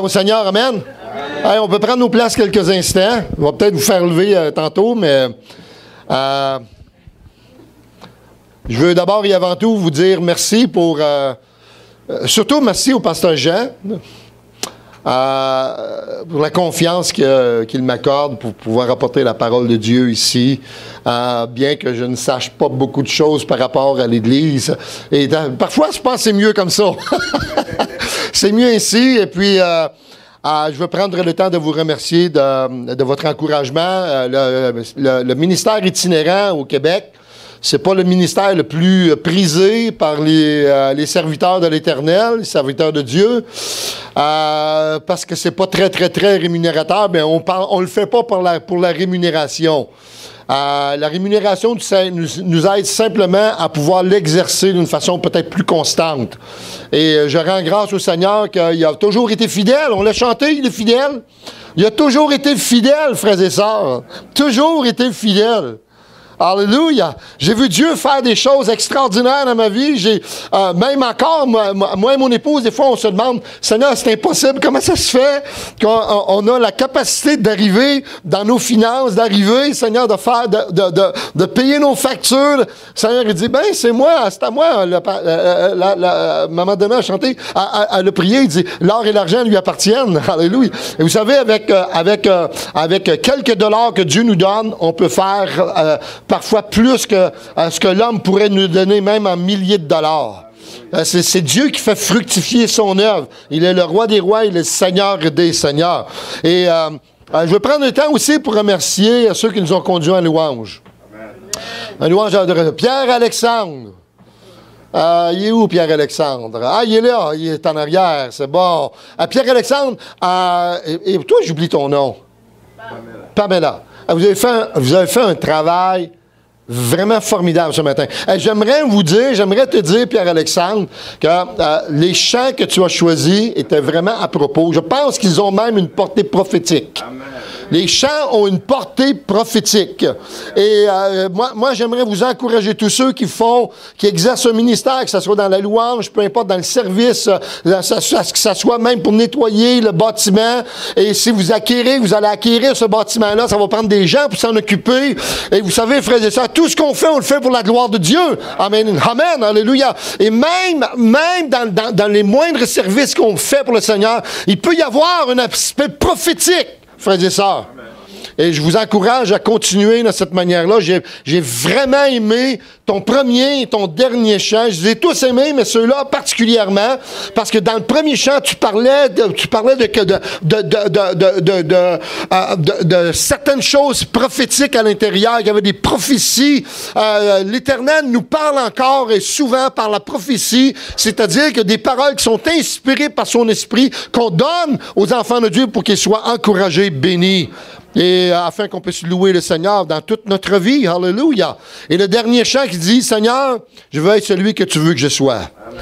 Au Seigneur, amen. Hey, on peut prendre nos places quelques instants. On va peut-être vous faire lever tantôt, mais je veux d'abord et avant tout vous dire merci pour... surtout merci au pasteur Jean pour la confiance qu'il m'accorde pour pouvoir apporter la parole de Dieu ici, bien que je ne sache pas beaucoup de choses par rapport à l'Église. Et parfois, je pense que c'est mieux comme ça. C'est mieux ainsi. Et puis, je veux prendre le temps de vous remercier de votre encouragement. Le ministère itinérant au Québec, c'est pas le ministère le plus prisé par les serviteurs de l'Éternel, les serviteurs de Dieu, parce que c'est pas très rémunérateur, mais on le fait pas pour la rémunération. La rémunération nous aide simplement à pouvoir l'exercer d'une façon peut-être plus constante. Et je rends grâce au Seigneur qu'il a toujours été fidèle. On l'a chanté, il est fidèle. Il a toujours été fidèle, frères et sœurs. Toujours été fidèle. Alléluia! J'ai vu Dieu faire des choses extraordinaires dans ma vie. Même encore, moi et mon épouse, des fois, on se demande, Seigneur, c'est impossible. Comment ça se fait qu'on a la capacité d'arriver dans nos finances, d'arriver, Seigneur, de payer nos factures? Seigneur, il dit, c'est moi, c'est à moi. Maman Demain a chanté, elle a prié, il dit, l'or et l'argent lui appartiennent. Alléluia! Et vous savez, avec quelques dollars que Dieu nous donne, on peut faire parfois plus que ce que l'homme pourrait nous donner, même en milliers de dollars. C'est Dieu qui fait fructifier son œuvre. Il est le roi des rois, il est le Seigneur des seigneurs. Et je vais prendre le temps aussi pour remercier ceux qui nous ont conduits en louange. Amen. Un louange de Pierre-Alexandre. Il est où, Pierre-Alexandre? Il est là, il est en arrière, c'est bon. Pierre-Alexandre, et toi, j'oublie ton nom. Pamela. Vous avez fait un travail vraiment formidable ce matin. J'aimerais te dire, Pierre-Alexandre, que les chants que tu as choisis étaient vraiment à propos. Je pense qu'ils ont même une portée prophétique. Amen. Les chants ont une portée prophétique. Et moi, j'aimerais vous encourager, tous ceux qui exercent un ministère, que ce soit dans la louange, peu importe, dans le service, que ce soit même pour nettoyer le bâtiment. Et si vous allez acquérir ce bâtiment-là, ça va prendre des gens pour s'en occuper. Et vous savez, frères et sœurs, tout ce qu'on fait, on le fait pour la gloire de Dieu. Amen. Amen. Alléluia. Et même dans les moindres services qu'on fait pour le Seigneur, il peut y avoir un aspect prophétique, frères et sœurs. Et je vous encourage à continuer de cette manière-là. J'ai vraiment aimé ton premier et ton dernier chant. Je les ai tous aimés, mais ceux-là particulièrement, parce que dans le premier chant, tu parlais de certaines choses prophétiques à l'intérieur. Il y avait des prophéties. L'Éternel nous parle encore et souvent par la prophétie, c'est-à-dire que des paroles qui sont inspirées par son esprit, qu'on donne aux enfants de Dieu pour qu'ils soient encouragés, bénis. Et afin qu'on puisse louer le Seigneur dans toute notre vie. Alléluia. Et le dernier chant qui dit, Seigneur, je veux être celui que tu veux que je sois. Amen.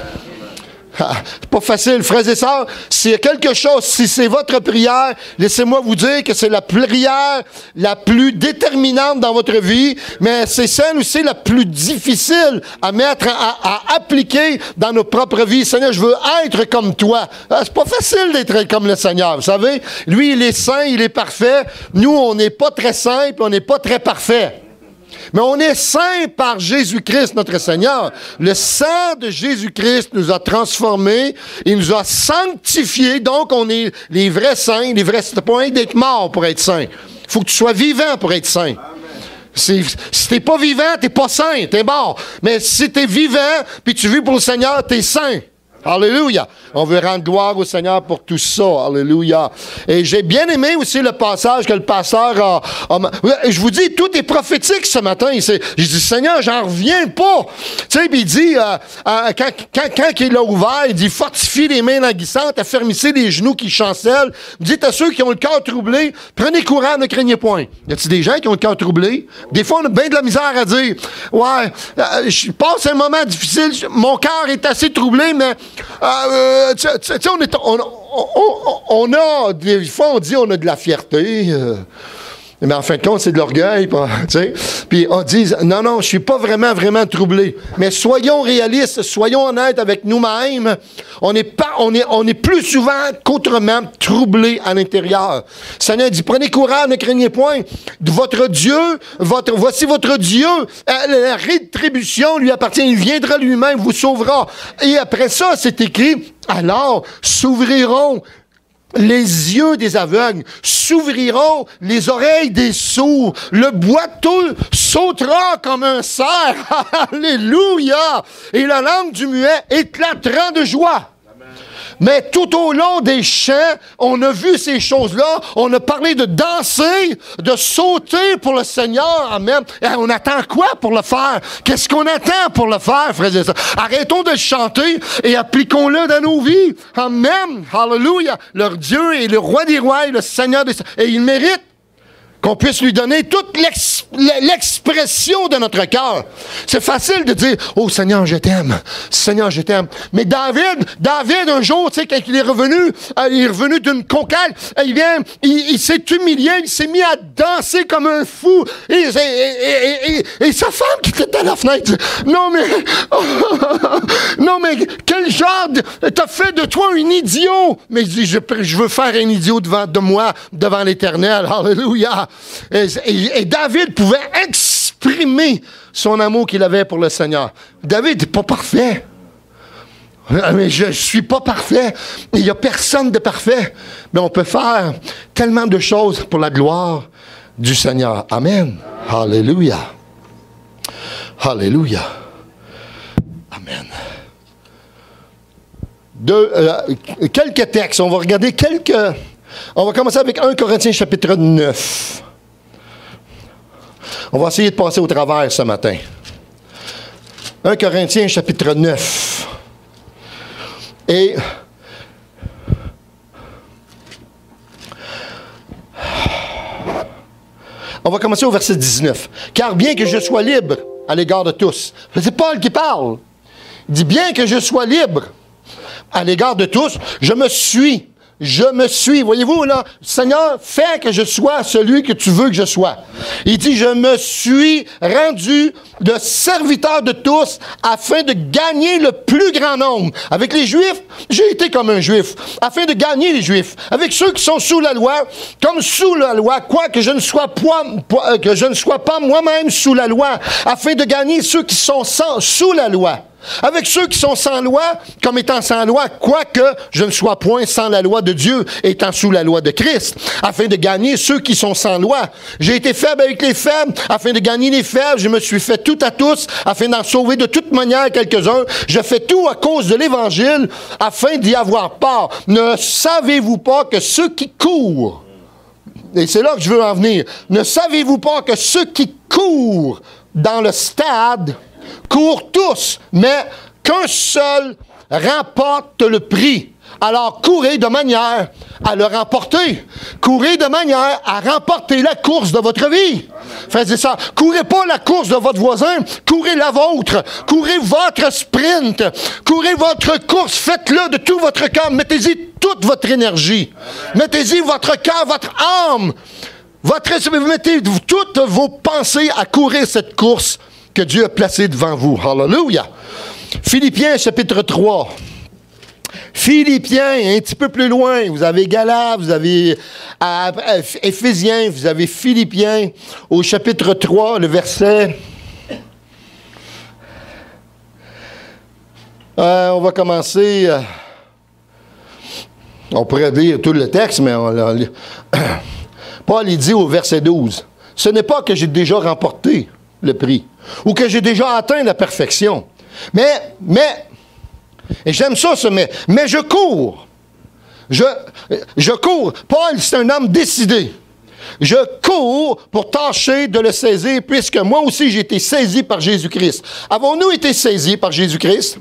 C'est pas facile, frères et sœurs. S'il y a quelque chose, si c'est votre prière, laissez-moi vous dire que c'est la prière la plus déterminante dans votre vie, mais c'est celle aussi la plus difficile à mettre, à appliquer dans nos propres vies. Seigneur, je veux être comme toi. C'est pas facile d'être comme le Seigneur, vous savez. Lui, il est saint, il est parfait. Nous, on n'est pas très saint, puis on n'est pas très parfait. Mais on est saints par Jésus-Christ, notre Seigneur. Le sang de Jésus-Christ nous a transformés, il nous a sanctifiés, donc on est les vrais saints. Les vrais, c'est pas d'être mort pour être saint. Il faut que tu sois vivant pour être saint. Si t'es pas vivant, t'es pas saint, t'es mort. Mais si t'es vivant, puis tu vis pour le Seigneur, t'es saint. Alléluia. On veut rendre gloire au Seigneur pour tout ça. Alléluia. Et j'ai bien aimé aussi le passage que le pasteur je vous dis, tout est prophétique ce matin. J'ai dit, Seigneur, j'en reviens pas. Tu sais, puis il dit, quand il l'a ouvert, il dit, fortifie les mains languissantes, affermissez les genoux qui chancellent. Dites à ceux qui ont le cœur troublé, prenez courage, ne craignez point. Y a-t-il des gens qui ont le cœur troublé? Des fois, on a bien de la misère à dire, ouais, je passe un moment difficile, mon cœur est assez troublé, mais on a, des fois, on dit on a de la fierté. Mais en fin de compte, c'est de l'orgueil. Tu sais. Puis on dit, non, je ne suis pas vraiment troublé. Mais soyons réalistes, soyons honnêtes avec nous-mêmes. On est plus souvent qu'autrement troublés à l'intérieur. Le Seigneur dit, prenez courage, ne craignez point. Votre Dieu, voici votre Dieu. La rétribution lui appartient. Il viendra lui-même, vous sauvera. Et après ça, c'est écrit, alors s'ouvriront les yeux des aveugles, s'ouvriront les oreilles des sourds, le boiteux sautera comme un cerf, alléluia, et la langue du muet éclatera de joie. Mais tout au long des chants, on a vu ces choses-là. On a parlé de danser, de sauter pour le Seigneur. Amen. Et on attend quoi pour le faire? Qu'est-ce qu'on attend pour le faire, frères et sœurs? Arrêtons de le chanter et appliquons-le dans nos vies. Amen. Hallelujah. Leur Dieu est le roi des rois et le Seigneur des... Et il mérite qu'on puisse lui donner toute l'expression de notre cœur. C'est facile de dire, « Oh Seigneur, je t'aime. Seigneur, je t'aime. » Mais David, un jour, tu sais, quand il est revenu d'une conquête, il s'est humilié, il s'est mis à danser comme un fou. Et sa femme qui était à la fenêtre dit, « Non, mais quel genre t'as fait de toi un idiot? » Mais il dit, je veux faire un idiot devant l'Éternel. Alléluia. Et David pouvait exprimer son amour qu'il avait pour le Seigneur. David n'est pas parfait. Mais je ne suis pas parfait. Il n'y a personne de parfait. Mais on peut faire tellement de choses pour la gloire du Seigneur. Amen. Alléluia. Alléluia. Amen. Quelques textes. On va regarder quelques... On va commencer avec 1 Corinthiens chapitre 9. On va essayer de passer au travers ce matin. 1 Corinthiens chapitre 9. Et on va commencer au verset 19. Car bien que je sois libre à l'égard de tous. C'est Paul qui parle. Il dit, bien que je sois libre à l'égard de tous, je me suis. Voyez-vous, là, Seigneur, fais que je sois celui que tu veux que je sois. Il dit, je me suis rendu de serviteur de tous afin de gagner le plus grand nombre. Avec les Juifs, j'ai été comme un Juif, afin de gagner les Juifs. Avec ceux qui sont sous la loi, comme sous la loi, quoique je ne sois pas moi-même sous la loi, afin de gagner ceux qui sont sous la loi. Avec ceux qui sont sans loi, comme étant sans loi, quoique je ne sois point sans la loi de Dieu, étant sous la loi de Christ, afin de gagner ceux qui sont sans loi. J'ai été faible avec les faibles, afin de gagner les faibles. Je me suis fait tout à tous, afin d'en sauver de toute manière quelques-uns. Je fais tout à cause de l'Évangile, afin d'y avoir part. Ne savez-vous pas que ceux qui courent, et c'est là que je veux en venir, ne savez-vous pas que ceux qui courent dans le stade courent tous, mais qu'un seul remporte le prix. Alors, courez de manière à le remporter. Courez de manière à remporter la course de votre vie. Faites ça. Courez pas la course de votre voisin, courez la vôtre. Courez votre sprint. Courez votre course. Faites-le de tout votre cœur. Mettez-y toute votre énergie. Mettez-y votre cœur, votre âme. Mettez toutes vos pensées à courir cette course que Dieu a placé devant vous. Hallelujah. Philippiens chapitre 3. Philippiens, un petit peu plus loin, vous avez Galates, vous avez Éphésiens, vous avez Philippiens au chapitre 3, le verset... on va commencer... on pourrait lire tout le texte, mais Paul il dit au verset 12, « Ce n'est pas que j'ai déjà remporté le prix, ou que j'ai déjà atteint la perfection. Mais, et j'aime ça, mais je cours. Je cours. Paul, c'est un homme décidé. Je cours pour tâcher de le saisir, puisque moi aussi j'ai été saisi par Jésus-Christ. Avons-nous été saisis par Jésus-Christ?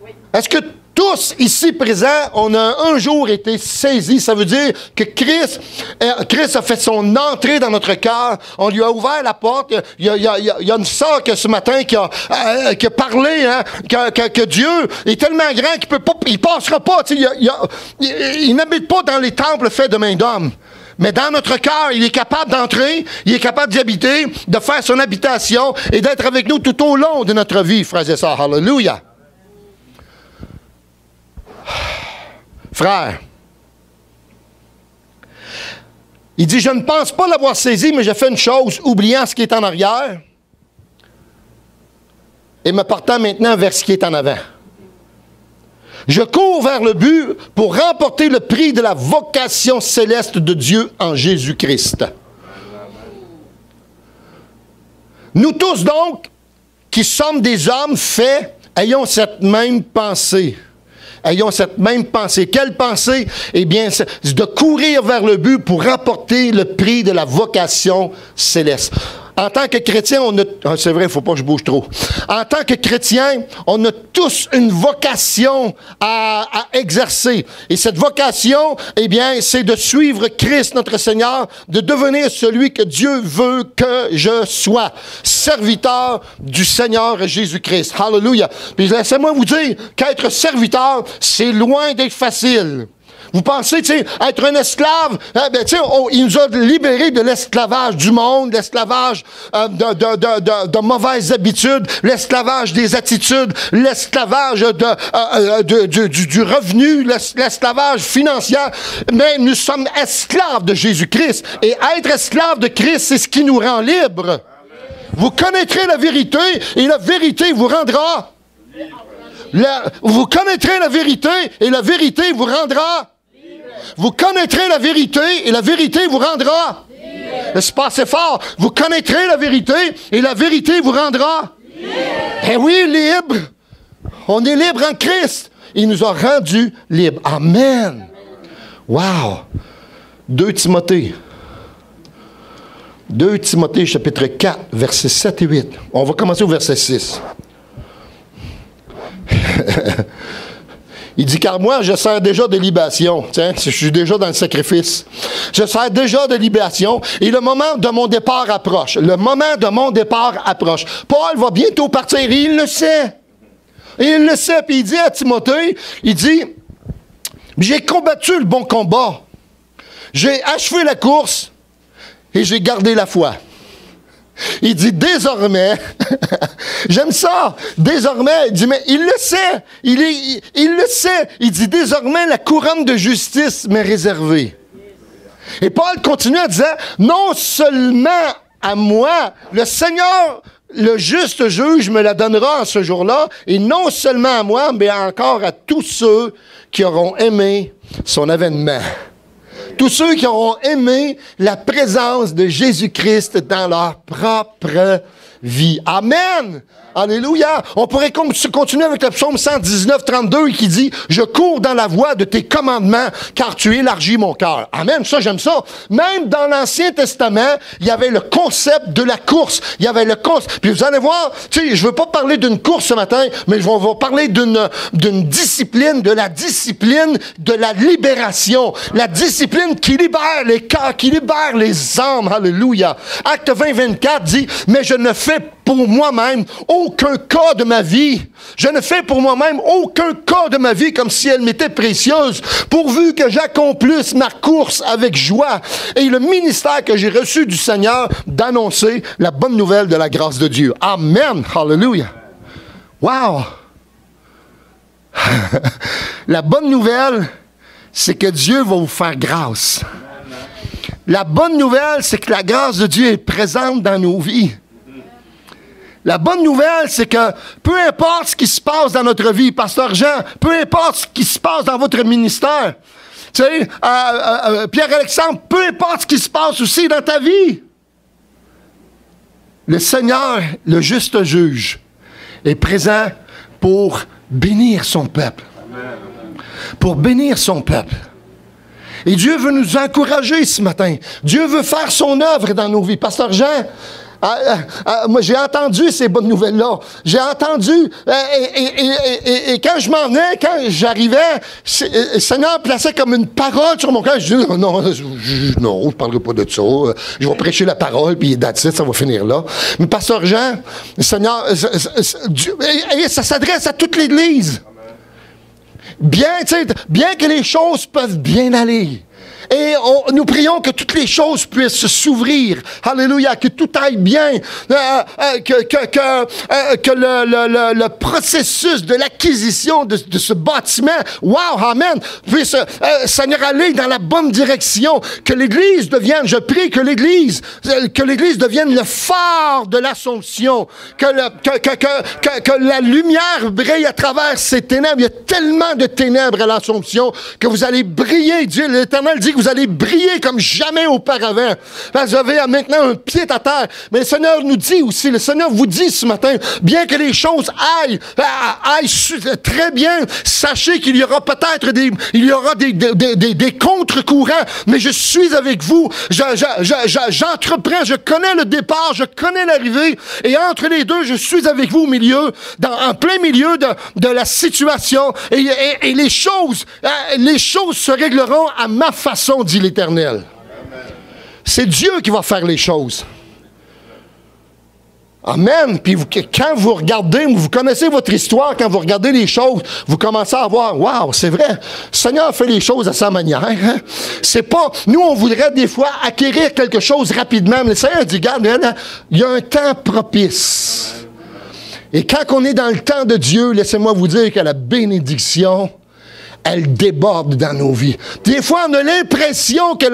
Oui. Est-ce que tous ici présents, on a un jour été saisis? Ça veut dire que Christ a fait son entrée dans notre cœur. On lui a ouvert la porte. Il y a une sœur ce matin qui a parlé, hein, que Dieu est tellement grand qu'il passera pas. Il n'habite pas dans les temples faits de main d'homme. Mais dans notre cœur, il est capable d'entrer, il est capable d'y habiter, de faire son habitation et d'être avec nous tout au long de notre vie, frères et sœurs. Alléluia. Frère, il dit, je ne pense pas l'avoir saisi, mais j'ai fait une chose, oubliant ce qui est en arrière et me portant maintenant vers ce qui est en avant. Je cours vers le but pour remporter le prix de la vocation céleste de Dieu en Jésus-Christ. Nous tous donc, qui sommes des hommes faits, ayons cette même pensée. Ayons cette même pensée. Quelle pensée? Eh bien, c'est de courir vers le but pour remporter le prix de la vocation céleste. En tant que chrétien, on a... Ah, c'est vrai, il ne faut pas que je bouge trop. En tant que chrétien, on a tous une vocation à exercer. Et cette vocation, eh bien, c'est de suivre Christ, notre Seigneur, de devenir celui que Dieu veut que je sois. Serviteur du Seigneur Jésus-Christ. Hallelujah. Puis laissez-moi vous dire qu'être serviteur, c'est loin d'être facile. Vous pensez, tu sais, être un esclave, il nous a libérés de l'esclavage du monde, l'esclavage de mauvaises habitudes, l'esclavage des attitudes, l'esclavage du revenu, l'esclavage financier. Mais nous sommes esclaves de Jésus-Christ. Et être esclave de Christ, c'est ce qui nous rend libres. Vous connaîtrez la vérité et la vérité vous rendra. Vous connaîtrez la vérité et la vérité vous rendra. Vous connaîtrez la vérité et la vérité vous rendra. C'est pas assez fort. Vous connaîtrez la vérité et la vérité vous rendra. Eh oui, libre. On est libre en Christ. Il nous a rendus libres. Amen. Wow. 2 Timothée. 2 Timothée, chapitre 4, versets 7 et 8. On va commencer au verset 6. Il dit, car moi, je sers déjà de libation. Tiens, je suis déjà dans le sacrifice. Je sers déjà de libation et le moment de mon départ approche. Le moment de mon départ approche. Paul va bientôt partir et il le sait. Et il le sait. Puis il dit à Timothée, il dit, j'ai combattu le bon combat. J'ai achevé la course et j'ai gardé la foi. Il dit, désormais, j'aime ça, désormais, il dit, mais il le sait, il le sait, il dit, désormais, la couronne de justice m'est réservée. Et Paul continue en disant, non seulement à moi, le Seigneur, le juste juge, me la donnera en ce jour-là, et non seulement à moi, mais encore à tous ceux qui auront aimé son avènement. Tous ceux qui auront aimé la présence de Jésus-Christ dans leur propre vie. Amen! Alléluia! On pourrait continuer avec le psaume 119, 32 qui dit « Je cours dans la voie de tes commandements, car tu élargis mon cœur. » Amen! Ça, j'aime ça. Même dans l'Ancien Testament, il y avait le concept de la course. Il y avait le concept. Puis vous allez voir, tu sais, je veux pas parler d'une course ce matin, mais je vais vous parler d'une discipline, de la discipline de la libération. La discipline qui libère les cœurs, qui libère les âmes. Alléluia! Acte 20, 24 dit « Mais je ne fais pour moi-même aucun cas de ma vie. Je ne fais pour moi-même aucun cas de ma vie comme si elle m'était précieuse, pourvu que j'accomplisse ma course avec joie et le ministère que j'ai reçu du Seigneur d'annoncer la bonne nouvelle de la grâce de Dieu. » Amen. Hallelujah. Wow. La bonne nouvelle, c'est que Dieu va vous faire grâce. La bonne nouvelle, c'est que la grâce de Dieu est présente dans nos vies. La bonne nouvelle, c'est que peu importe ce qui se passe dans notre vie, Pasteur Jean, peu importe ce qui se passe dans votre ministère, tu sais, Pierre-Alexandre, peu importe ce qui se passe aussi dans ta vie, le Seigneur, le juste juge, est présent pour bénir son peuple. Pour bénir son peuple. Et Dieu veut nous encourager ce matin. Dieu veut faire son œuvre dans nos vies. Pasteur Jean, moi, j'ai entendu ces bonnes nouvelles-là. J'ai entendu, et quand je m'en venais, quand j'arrivais, le Seigneur plaçait comme une parole sur mon cœur. Je dis, non, je ne parlerai pas de ça. Je vais prêcher la parole, puis that's it, ça va finir là. Mais Pasteur Jean, le Seigneur, et ça s'adresse à toute l'Église. Bien que les choses peuvent bien aller, Et nous prions que toutes les choses puissent s'ouvrir. Alléluia, que tout aille bien. Que le processus de l'acquisition de ce bâtiment, wow, amen, puisse, Seigneur, aller dans la bonne direction. Que l'Église devienne, je prie que l'Église devienne le phare de l'Assomption. Que la lumière brille à travers ces ténèbres. Il y a tellement de ténèbres à l'Assomption que vous allez briller. Dieu, l'Éternel dit que vous allez briller comme jamais auparavant. Vous avez maintenant un pied à terre. Mais le Seigneur nous dit aussi, le Seigneur vous dit ce matin, bien que les choses aillent très bien, sachez qu'il y aura peut-être des contre-courants, mais je suis avec vous. J'entreprends, je connais le départ, je connais l'arrivée, et entre les deux, je suis avec vous au milieu, en plein milieu de la situation, et les choses se régleront à ma façon, dit l'Éternel. C'est Dieu qui va faire les choses. Amen. Puis quand vous regardez, vous connaissez votre histoire, quand vous regardez les choses, vous commencez à voir, wow, c'est vrai, le Seigneur fait les choses à sa manière. Hein? C'est pas, nous on voudrait des fois acquérir quelque chose rapidement, mais le Seigneur dit, regarde, il y a un temps propice. Et quand on est dans le temps de Dieu, laissez-moi vous dire que la bénédiction, elle déborde dans nos vies. Des fois, on a l'impression que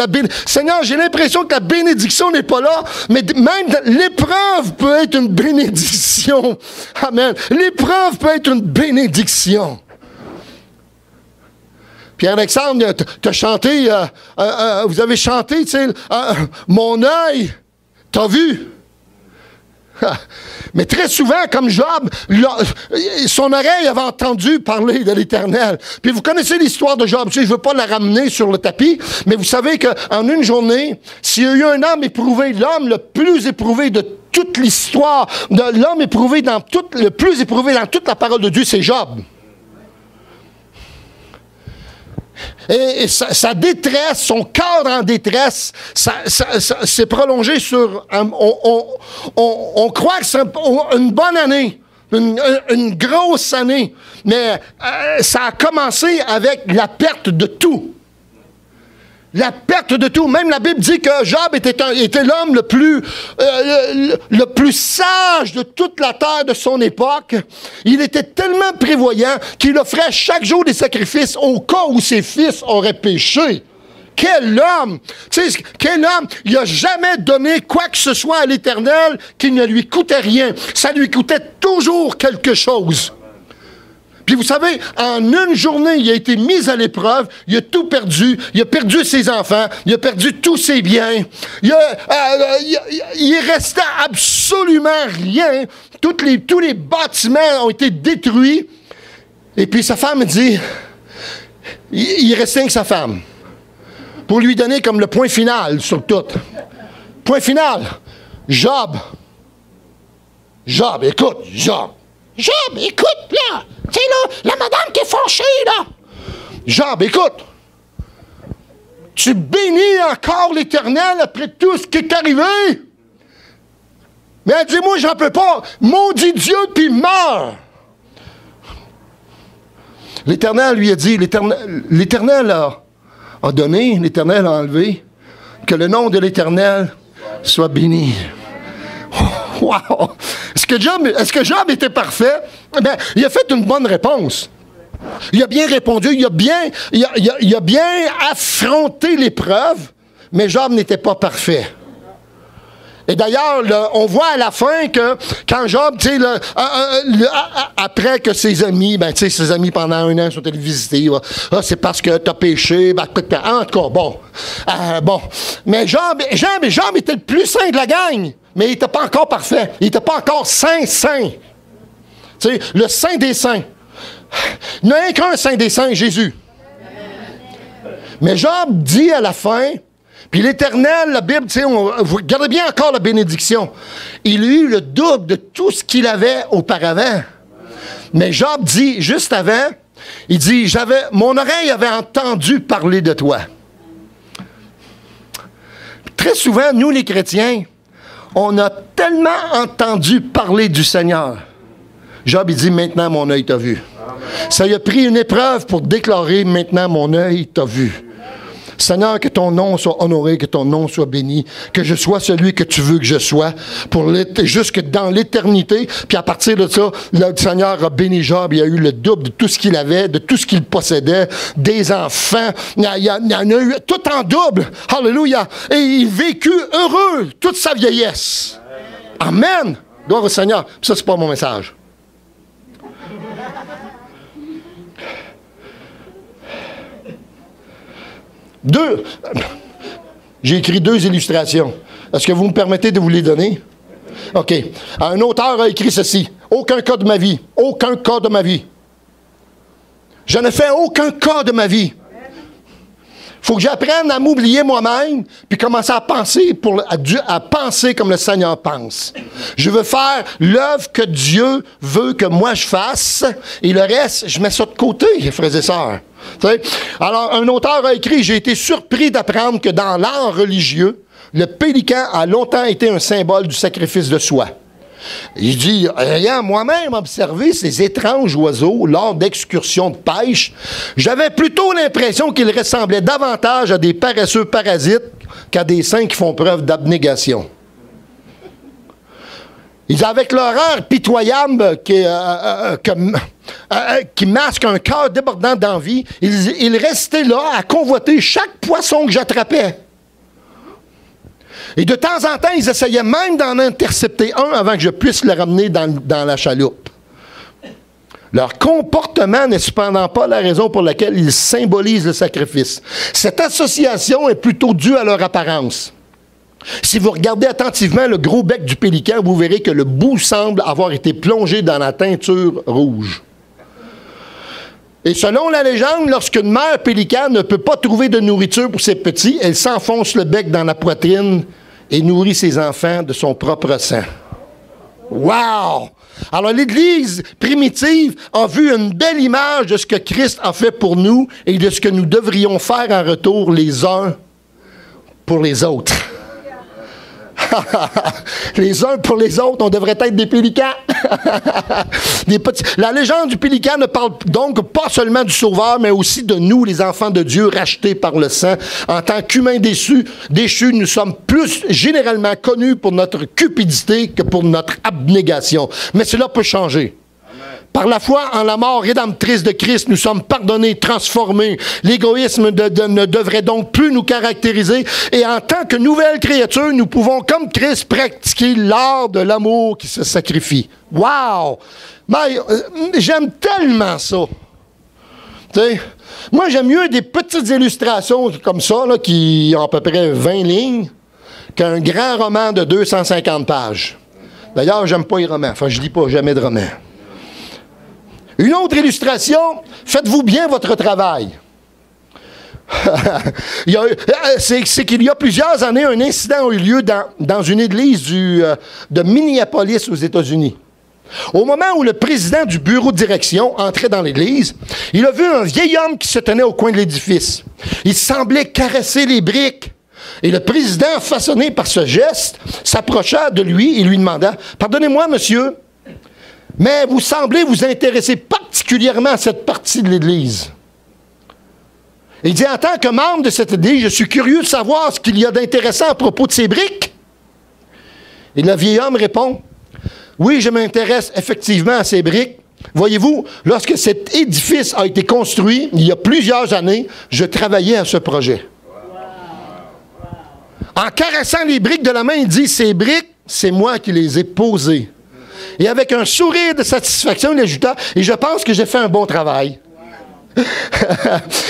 Seigneur, j'ai l'impression que la bénédiction n'est pas là, mais même l'épreuve peut être une bénédiction. Amen. L'épreuve peut être une bénédiction. Pierre-Alexandre, t'as chanté, vous avez chanté, tu sais, mon œil, t'as vu? Mais très souvent, comme Job, son oreille avait entendu parler de l'Éternel. Puis vous connaissez l'histoire de Job. Tu sais, je ne veux pas la ramener sur le tapis, mais vous savez qu'en une journée, s'il y a eu un homme éprouvé, l'homme le plus éprouvé de toute l'histoire, l'homme éprouvé le plus éprouvé dans toute la parole de Dieu, c'est Job. Et sa détresse, son cœur en détresse, ça s'est prolongé sur... On croit que c'est une bonne année, une grosse année, mais ça a commencé avec la perte de tout. La perte de tout. Même la Bible dit que Job était l'homme le plus sage de toute la terre de son époque. Il était tellement prévoyant qu'il offrait chaque jour des sacrifices au cas où ses fils auraient péché. Quel homme! Tu sais, quel homme! Il n'a jamais donné quoi que ce soit à l'Éternel qui ne lui coûtait rien. Ça lui coûtait toujours quelque chose. Puis vous savez, en une journée, il a été mis à l'épreuve, il a tout perdu, il a perdu ses enfants, il a perdu tous ses biens, il restait absolument rien, tous les bâtiments ont été détruits, et puis sa femme dit, il restait avec sa femme, pour lui donner comme le point final sur tout. Point final, Job, écoute, Job, écoute, là! Tu sais, là, la madame qui est fâchée, là! Job, écoute! Tu bénis encore l'Éternel après tout ce qui est arrivé? Mais elle dit, moi, j'en peux pas. Maudit Dieu, puis meurs! L'Éternel lui a dit, l'Éternel a donné, l'Éternel a enlevé, que le nom de l'Éternel soit béni. Wow! Est-ce que Job était parfait? Ben, il a fait une bonne réponse. Il a bien répondu, il a bien affronté l'épreuve, mais Job n'était pas parfait. Et d'ailleurs, on voit à la fin que quand Job, tu sais, après que ses amis, pendant un an sont allés visiter, c'est parce que tu as péché, en tout cas, bon. Mais Job était le plus saint de la gang. Mais il n'était pas encore parfait. Il n'était pas encore saint. Tu sais, le saint des saints. Il n'y a rien qu'un saint des saints, Jésus. Mais Job dit à la fin, puis l'Éternel, la Bible, tu sais, vous regardez bien encore la bénédiction. Il a eu le double de tout ce qu'il avait auparavant. Mais Job dit, juste avant, il dit, mon oreille avait entendu parler de toi. Très souvent, nous les chrétiens, on a tellement entendu parler du Seigneur. Job, il dit, maintenant mon œil t'a vu. Ça lui a pris une épreuve pour déclarer, maintenant mon œil t'a vu. Seigneur, que ton nom soit honoré, que ton nom soit béni, que je sois celui que tu veux que je sois, jusque dans l'éternité. Puis à partir de ça, le Seigneur a béni Job, il a eu le double de tout ce qu'il avait, de tout ce qu'il possédait, des enfants, il en a eu tout en double. Alléluia. Et il vécut heureux toute sa vieillesse. Amen. Gloire au Seigneur. Puis ça, c'est pas mon message. J'ai écrit 2 illustrations. Est-ce que vous me permettez de vous les donner? OK. Un auteur a écrit ceci. Aucun cas de ma vie. Aucun cas de ma vie. Je ne fais aucun cas de ma vie. Il faut que j'apprenne à m'oublier moi-même puis commencer à penser, à penser comme le Seigneur pense. Je veux faire l'œuvre que Dieu veut que moi je fasse et le reste, je mets ça de côté, frères et sœurs. Alors, un auteur a écrit « J'ai été surpris d'apprendre que dans l'art religieux, le pélican a longtemps été un symbole du sacrifice de soi. » Il dit, ayant moi-même observé ces étranges oiseaux lors d'excursions de pêche, j'avais plutôt l'impression qu'ils ressemblaient davantage à des paresseux parasites qu'à des saints qui font preuve d'abnégation. Il dit, avec l'horreur pitoyable qui masque un cœur débordant d'envie, il restait là à convoiter chaque poisson que j'attrapais. Et de temps en temps, ils essayaient même d'en intercepter un avant que je puisse le ramener dans la chaloupe. Leur comportement n'est cependant pas la raison pour laquelle ils symbolisent le sacrifice. Cette association est plutôt due à leur apparence. Si vous regardez attentivement le gros bec du pélican, vous verrez que le bout semble avoir été plongé dans la teinture rouge. Et selon la légende, lorsqu'une mère pélican ne peut pas trouver de nourriture pour ses petits, elle s'enfonce le bec dans la poitrine et nourrit ses enfants de son propre sang. Wow! Alors l'Église primitive a vu une belle image de ce que Christ a fait pour nous et de ce que nous devrions faire en retour les uns pour les autres. Les uns pour les autres, on devrait être des pélicans. La légende du pélican ne parle donc pas seulement du Sauveur, mais aussi de nous, les enfants de Dieu, rachetés par le sang. En tant qu'humains déchus, nous sommes plus généralement connus pour notre cupidité que pour notre abnégation. Mais cela peut changer. Par la foi en la mort rédemptrice de Christ, nous sommes pardonnés, transformés. L'égoïsme ne devrait donc plus nous caractériser. Et en tant que nouvelle créature, nous pouvons, comme Christ, pratiquer l'art de l'amour qui se sacrifie. Wow! J'aime tellement ça. T'sais, moi, j'aime mieux des petites illustrations comme ça, là, qui ont à peu près 20 lignes, qu'un grand roman de 250 pages. D'ailleurs, j'aime pas les romans. Enfin, je lis pas jamais de romans. Une autre illustration, faites-vous bien votre travail. C'est qu'il y a plusieurs années, un incident a eu lieu dans une église de Minneapolis aux États-Unis. Au moment où le président du bureau de direction entrait dans l'église, il a vu un vieil homme qui se tenait au coin de l'édifice. Il semblait caresser les briques. Et le président, façonné par ce geste, s'approcha de lui et lui demanda « Pardonnez-moi, monsieur, mais vous semblez vous intéresser particulièrement à cette partie de l'Église. » Il dit, en tant que membre de cette Église, je suis curieux de savoir ce qu'il y a d'intéressant à propos de ces briques. Et le vieil homme répond, oui, je m'intéresse effectivement à ces briques. Voyez-vous, lorsque cet édifice a été construit, il y a plusieurs années, je travaillais à ce projet. En caressant les briques de la main, il dit, ces briques, c'est moi qui les ai posées. Et avec un sourire de satisfaction, il ajouta, et je pense que j'ai fait un bon travail.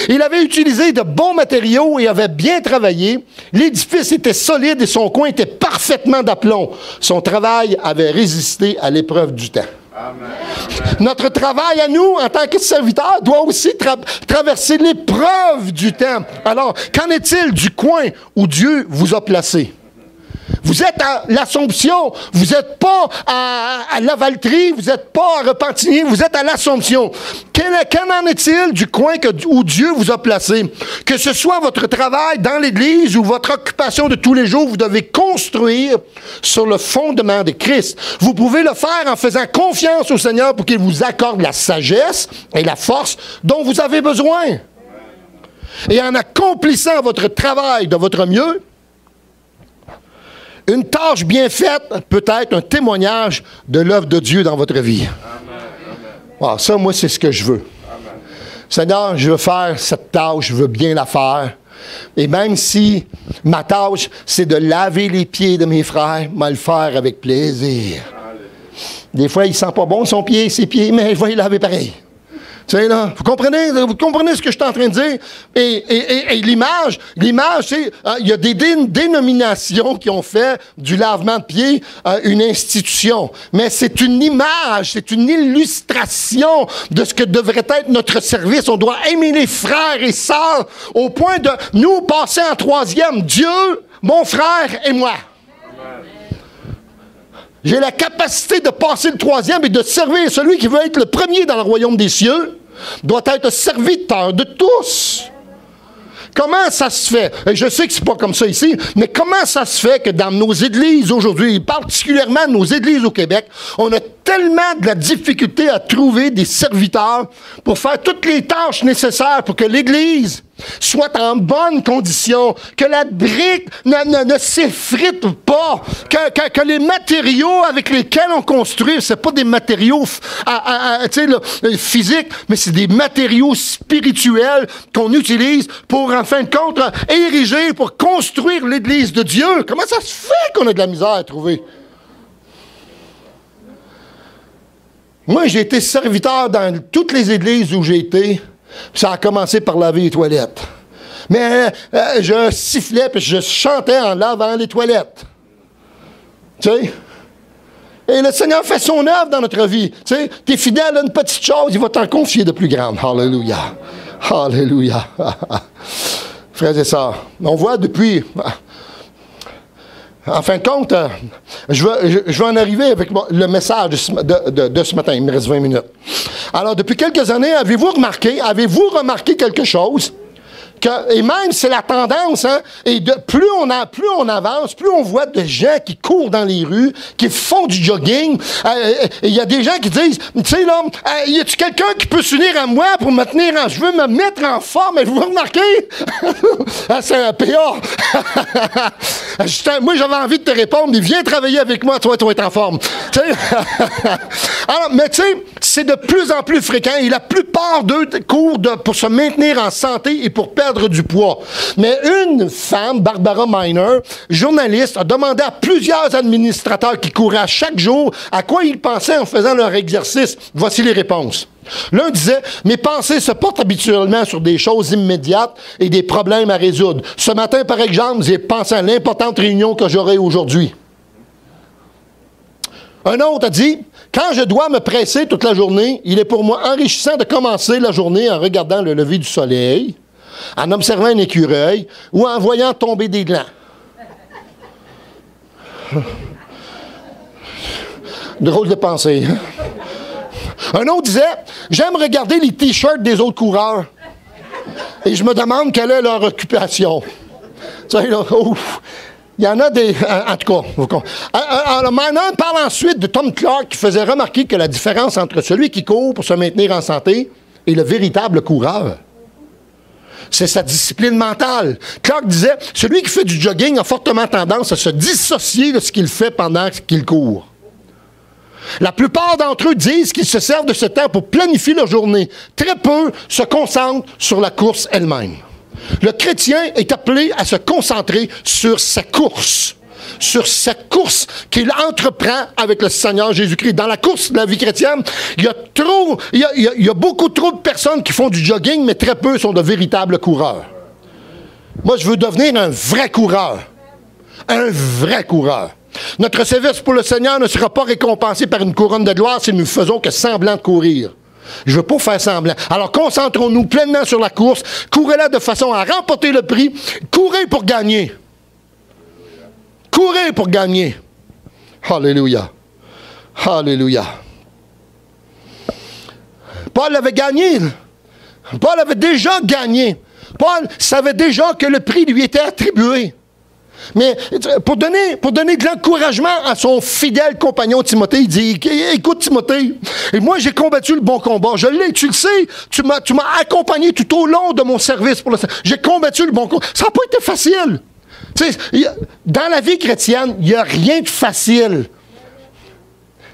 Il avait utilisé de bons matériaux et avait bien travaillé. L'édifice était solide et son coin était parfaitement d'aplomb. Son travail avait résisté à l'épreuve du temps. Amen. Notre travail à nous, en tant que serviteurs, doit aussi traverser l'épreuve du temps. Alors, qu'en est-il du coin où Dieu vous a placé? Vous êtes à l'Assomption, vous n'êtes pas à Lavaltrie, vous n'êtes pas à Repentigny, vous êtes à l'Assomption. Qu'en est-il du coin où Dieu vous a placé? Que ce soit votre travail dans l'Église ou votre occupation de tous les jours, vous devez construire sur le fondement de Christ. Vous pouvez le faire en faisant confiance au Seigneur pour qu'il vous accorde la sagesse et la force dont vous avez besoin. et en accomplissant votre travail de votre mieux, une tâche bien faite peut être un témoignage de l'œuvre de Dieu dans votre vie. Ah, ça, moi, c'est ce que je veux. Amen. Seigneur, je veux faire cette tâche, je veux bien la faire. Et même si ma tâche, c'est de laver les pieds de mes frères, je vais le faire avec plaisir. Des fois, il ne sent pas bon ses pieds, mais je vais les laver pareil. Tu sais, là, vous comprenez ce que je suis en train de dire? Et l'image, c'est, il y a des dénominations qui ont fait du lavement de pieds une institution. Mais c'est une image, c'est une illustration de ce que devrait être notre service. On doit aimer les frères et sœurs au point de nous passer en troisième. Dieu, mon frère et moi. J'ai la capacité de passer le troisième et de servir celui qui veut être le premier dans le royaume des cieux. Doit être serviteur de tous. Comment ça se fait? Et je sais que c'est pas comme ça ici, mais comment ça se fait que dans nos églises aujourd'hui, particulièrement nos églises au Québec, on a tellement de la difficulté à trouver des serviteurs pour faire toutes les tâches nécessaires pour que l'Église soit en bonne condition, que la brique ne s'effrite pas, que les matériaux avec lesquels on construit, c'est pas des matériaux physiques, mais c'est des matériaux spirituels qu'on utilise pour, en fin de compte, ériger, pour construire l'Église de Dieu. Comment ça se fait qu'on a de la misère à trouver? Moi, j'ai été serviteur dans toutes les églises où j'ai été. Ça a commencé par laver les toilettes. Mais je sifflais et je chantais en lavant les toilettes. Tu sais? Et le Seigneur fait son œuvre dans notre vie. Tu sais, t'es fidèle à une petite chose, il va t'en confier de plus grande. Alléluia. Alléluia. Frères et sœurs, on voit depuis... En fin de compte, je vais en arriver avec le message de ce matin. Il me reste 20 minutes. Alors, depuis quelques années, avez-vous remarqué quelque chose? Et même, c'est la tendance, hein? Et plus on avance, plus on voit de gens qui courent dans les rues, qui font du jogging. Il y a des gens qui disent, tu sais, là, y a-tu quelqu'un qui peut s'unir à moi pour me tenir je veux me mettre en forme. Et vous remarquez? C'est un PA. Moi, j'avais envie de te répondre, mais viens travailler avec moi, toi, tu vas être en forme. Alors, mais tu sais, c'est de plus en plus fréquent et la plupart d'eux courent pour se maintenir en santé et pour perdre du poids. Mais une femme, Barbara Miner, journaliste, a demandé à plusieurs administrateurs qui couraient chaque jour à quoi ils pensaient en faisant leur exercice. Voici les réponses. L'un disait, mes pensées se portent habituellement sur des choses immédiates et des problèmes à résoudre. Ce matin, par exemple, j'ai pensé à l'importante réunion que j'aurai aujourd'hui. Un autre a dit, quand je dois me presser toute la journée, il est pour moi enrichissant de commencer la journée en regardant le lever du soleil, en observant un écureuil ou en voyant tomber des glands. Drôle de pensée. Hein? Un autre disait, j'aime regarder les t-shirts des autres coureurs et je me demande quelle est leur occupation. Tu sais, là, ouf. Il y en a des... En tout cas, alors Miner parle ensuite de Tom Clark qui faisait remarquer que la différence entre celui qui court pour se maintenir en santé et le véritable coureur, c'est sa discipline mentale. Clark disait, celui qui fait du jogging a fortement tendance à se dissocier de ce qu'il fait pendant qu'il court. La plupart d'entre eux disent qu'ils se servent de ce temps pour planifier leur journée. Très peu se concentrent sur la course elle-même. Le chrétien est appelé à se concentrer sur sa course qu'il entreprend avec le Seigneur Jésus-Christ. Dans la course de la vie chrétienne, il y a beaucoup trop de personnes qui font du jogging, mais très peu sont de véritables coureurs. Moi, je veux devenir un vrai coureur. Un vrai coureur. Notre service pour le Seigneur ne sera pas récompensé par une couronne de gloire si nous ne faisons que semblant de courir. Je ne veux pas faire semblant. Alors, concentrons-nous pleinement sur la course. Courez-la de façon à remporter le prix. Courez pour gagner. Courez pour gagner. Alléluia. Alléluia. Paul avait gagné. Paul avait déjà gagné. Paul savait déjà que le prix lui était attribué. Mais pour donner de l'encouragement à son fidèle compagnon Timothée, il dit, écoute Timothée, et moi j'ai combattu le bon combat. Je l'ai, tu le sais, tu m'as accompagné tout au long de mon service. J'ai combattu le bon combat. Ça n'a pas été facile. Tu sais, dans la vie chrétienne, il n'y a rien de facile.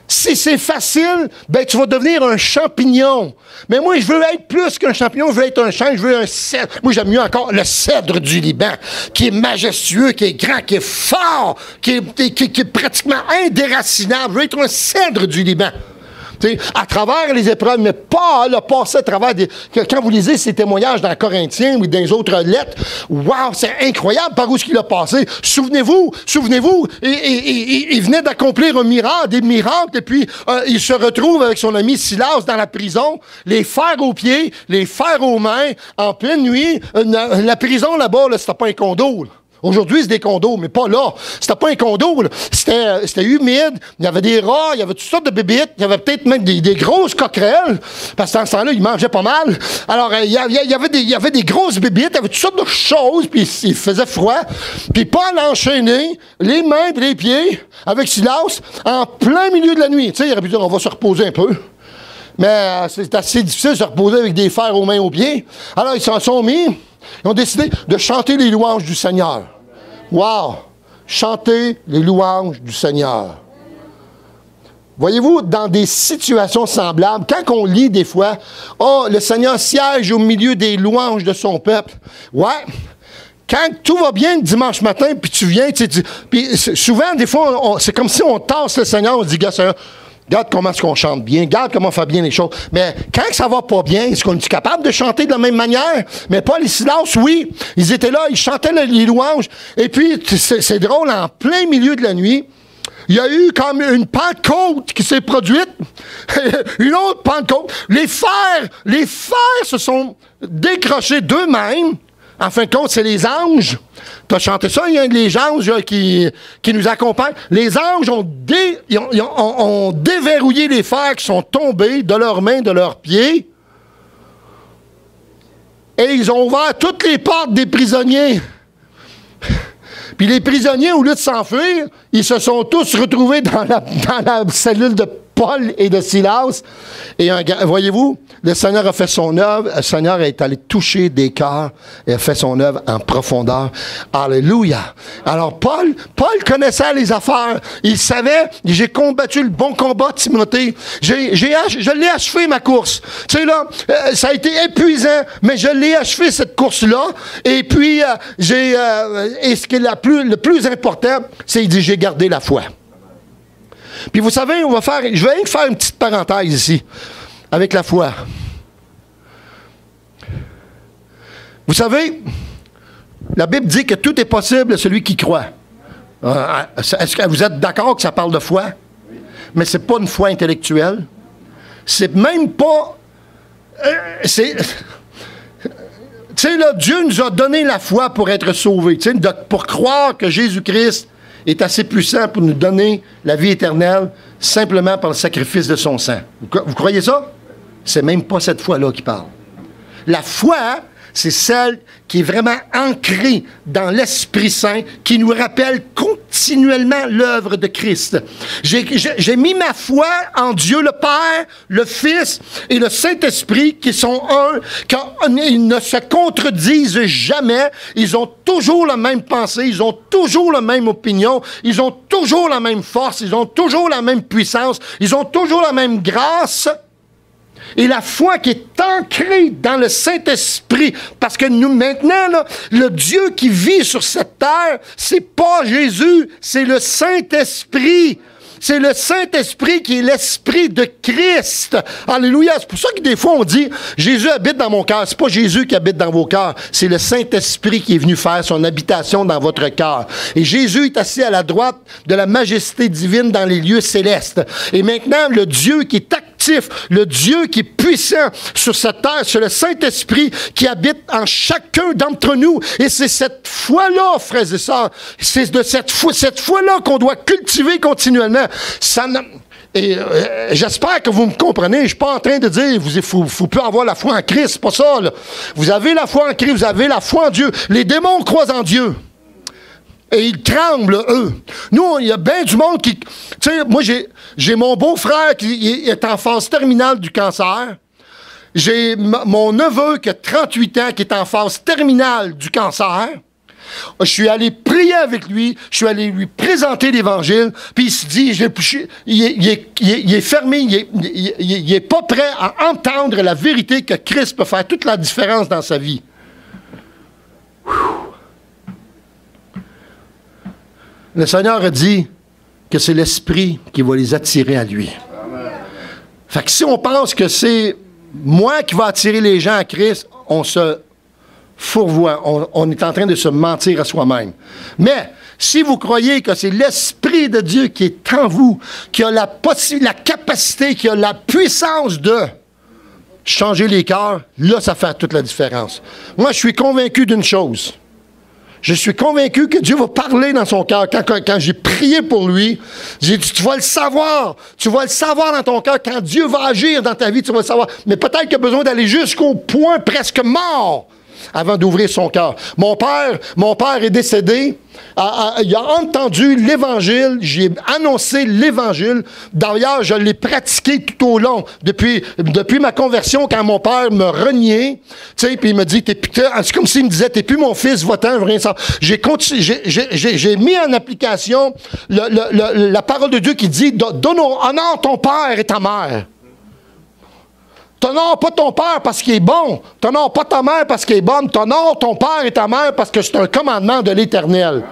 Si c'est facile, ben tu vas devenir un champignon. Mais moi, je veux être plus qu'un champignon, je veux être un chêne, je veux un cèdre. Moi, j'aime mieux encore le cèdre du Liban, qui est majestueux, qui est grand, qui est fort, qui est pratiquement indéracinable. Je veux être un cèdre du Liban. T'sais, à travers les épreuves, mais Paul a passé à travers quand vous lisez ses témoignages dans Corinthiens ou dans les autres lettres, wow, c'est incroyable par où ce qu'il a passé. Souvenez-vous, il venait d'accomplir des miracles, et puis il se retrouve avec son ami Silas dans la prison, les fers aux pieds, les fers aux mains, en pleine nuit. La prison là-bas, là, c'était pas un condo, là. Aujourd'hui, c'est des condos, mais pas là. C'était pas un condo, là. C'était humide, il y avait des rats, il y avait toutes sortes de bébites, il y avait peut-être même des grosses coquerelles, parce que dans ce temps-là, ils mangeaient pas mal. Alors, il y avait des grosses bébites, il y avait toutes sortes de choses, puis il faisait froid. Puis Paul a enchaîné les mains et les pieds avec Silas en plein milieu de la nuit. Tu sais, il aurait pu dire, on va se reposer un peu. Mais c'est assez difficile de se reposer avec des fers aux mains aux pieds. Alors, ils s'en sont mis. Ils ont décidé de chanter les louanges du Seigneur. Wow! Chanter les louanges du Seigneur. Voyez-vous, dans des situations semblables, quand on lit des fois, « Oh, le Seigneur siège au milieu des louanges de son peuple. » Ouais. Quand tout va bien le dimanche matin, puis tu viens, puis souvent, des fois, c'est comme si on tasse le Seigneur, on se dit, « Gars, Seigneur, regarde comment est-ce qu'on chante bien, regarde comment on fait bien les choses. » Mais quand ça va pas bien, est-ce qu'on est capable de chanter de la même manière? Mais Paul et Silas, oui. Ils étaient là, ils chantaient les louanges. Et puis, c'est drôle, en plein milieu de la nuit, il y a eu comme une Pentecôte qui s'est produite. Une autre Pentecôte. Les fers se sont décrochés d'eux-mêmes. En fin de compte, c'est les anges. Tu as chanté ça, il y a un des anges qui nous accompagne. Les anges ont déverrouillé les fers qui sont tombés de leurs mains, de leurs pieds. Et ils ont ouvert toutes les portes des prisonniers. Puis les prisonniers, au lieu de s'enfuir, ils se sont tous retrouvés dans la cellule de Paul et de Silas. Et voyez-vous, le Seigneur a fait son œuvre. Le Seigneur est allé toucher des cœurs et a fait son œuvre en profondeur. Alléluia. Alors, Paul connaissait les affaires. Il savait, j'ai combattu le bon combat, Timothée. Je l'ai achevé, ma course. Tu sais, là, ça a été épuisant, mais je l'ai achevé, cette course-là. Et puis, et ce qui est le plus important, c'est qu'il dit, j'ai gardé la foi. Puis vous savez, je vais faire une petite parenthèse ici, avec la foi. Vous savez, la Bible dit que tout est possible à celui qui croit. Est-ce que vous êtes d'accord que ça parle de foi? Mais ce n'est pas une foi intellectuelle. C'est même pas... tu sais, là, Dieu nous a donné la foi pour être sauvés, pour croire que Jésus-Christ est assez puissant pour nous donner la vie éternelle simplement par le sacrifice de son sang. Vous croyez ça? C'est même pas cette foi-là qui parle. La foi, c'est celle qui est vraiment ancrée dans l'Esprit Saint, qui nous rappelle continuellement l'œuvre de Christ. J'ai mis ma foi en Dieu le Père, le Fils et le Saint-Esprit, qui sont un, quand ils ne se contredisent jamais, ils ont toujours la même pensée, ils ont toujours la même opinion, ils ont toujours la même force, ils ont toujours la même puissance, ils ont toujours la même grâce. Et la foi qui est ancrée dans le Saint-Esprit, parce que nous, maintenant, là, le Dieu qui vit sur cette terre, c'est pas Jésus, c'est le Saint-Esprit. C'est le Saint-Esprit qui est l'Esprit de Christ. Alléluia. C'est pour ça que des fois on dit, Jésus habite dans mon cœur. C'est pas Jésus qui habite dans vos cœurs. C'est le Saint-Esprit qui est venu faire son habitation dans votre cœur. Et Jésus est assis à la droite de la majesté divine dans les lieux célestes. Et maintenant, le Dieu qui est actif, le Dieu qui est puissant sur cette terre, c'est le Saint-Esprit qui habite en chacun d'entre nous. Et c'est cette foi-là, frères et sœurs, c'est de cette foi-là qu'on doit cultiver continuellement. J'espère que vous me comprenez. Je ne suis pas en train de dire il faut plus avoir la foi en Christ. C'est pas ça, là. Vous avez la foi en Christ, vous avez la foi en Dieu. Les démons croient en Dieu. Et ils tremblent, eux. Nous, il y a bien du monde qui... Tu sais, moi, j'ai mon beau-frère qui est en phase terminale du cancer. J'ai mon neveu qui a 38 ans, qui est en phase terminale du cancer. Je suis allé prier avec lui, je suis allé lui présenter l'Évangile, puis il se dit, il est fermé, il est pas prêt à entendre la vérité que Christ peut faire toute la différence dans sa vie. Le Seigneur a dit que c'est l'Esprit qui va les attirer à lui. Fait que si on pense que c'est moi qui va attirer les gens à Christ, on se fourvoie. On est en train de se mentir à soi-même. Mais si vous croyez que c'est l'Esprit de Dieu qui est en vous, qui a la capacité, qui a la puissance de changer les cœurs, là, ça fait toute la différence. Moi, je suis convaincu d'une chose. Je suis convaincu que Dieu va parler dans son cœur. Quand j'ai prié pour lui, j'ai dit, tu vas le savoir. Tu vas le savoir dans ton cœur. Quand Dieu va agir dans ta vie, tu vas le savoir. Mais peut-être qu'il y a besoin d'aller jusqu'au point presque mort avant d'ouvrir son cœur. Mon père est décédé. Il a entendu l'Évangile. J'ai annoncé l'Évangile. D'ailleurs, je l'ai pratiqué tout au long. Depuis ma conversion, quand mon père me reniait, tu sais, puis il me dit, c'est comme s'il me disait, t'es plus mon fils, va-t'en, je veux rien savoir. J'ai mis en application la parole de Dieu qui dit, honore ton père et ta mère. T'honores pas ton père parce qu'il est bon. T'honores pas ta mère parce qu'elle est bonne. T'honores ton père et ta mère parce que c'est un commandement de l'Éternel.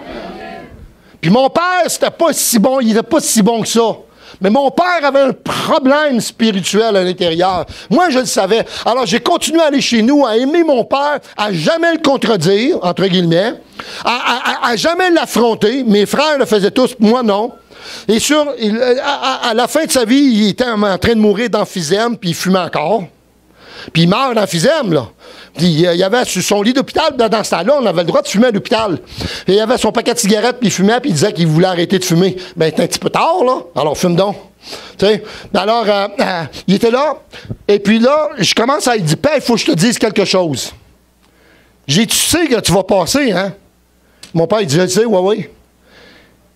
Puis mon père, c'était pas si bon. Il était pas si bon que ça. Mais mon père avait un problème spirituel à l'intérieur. Moi, je le savais. Alors, j'ai continué à aller chez nous, à aimer mon père, à jamais le contredire, entre guillemets, à jamais l'affronter. Mes frères le faisaient tous, moi non. Et à la fin de sa vie, il était en train de mourir d'emphysème, puis il fumait encore. Puis il meurt d'emphysème, là. Puis il y avait sur son lit d'hôpital, dans ce temps-là, on avait le droit de fumer à l'hôpital. Et il y avait son paquet de cigarettes, puis il fumait, puis il disait qu'il voulait arrêter de fumer. Ben, c'est un petit peu tard, là. Alors, fume donc. Tu sais? Alors, il était là, et puis là, je commence à lui dire, Père, il faut que je te dise quelque chose. Tu sais que tu vas passer, hein? Mon père, il dit, je le sais, oui.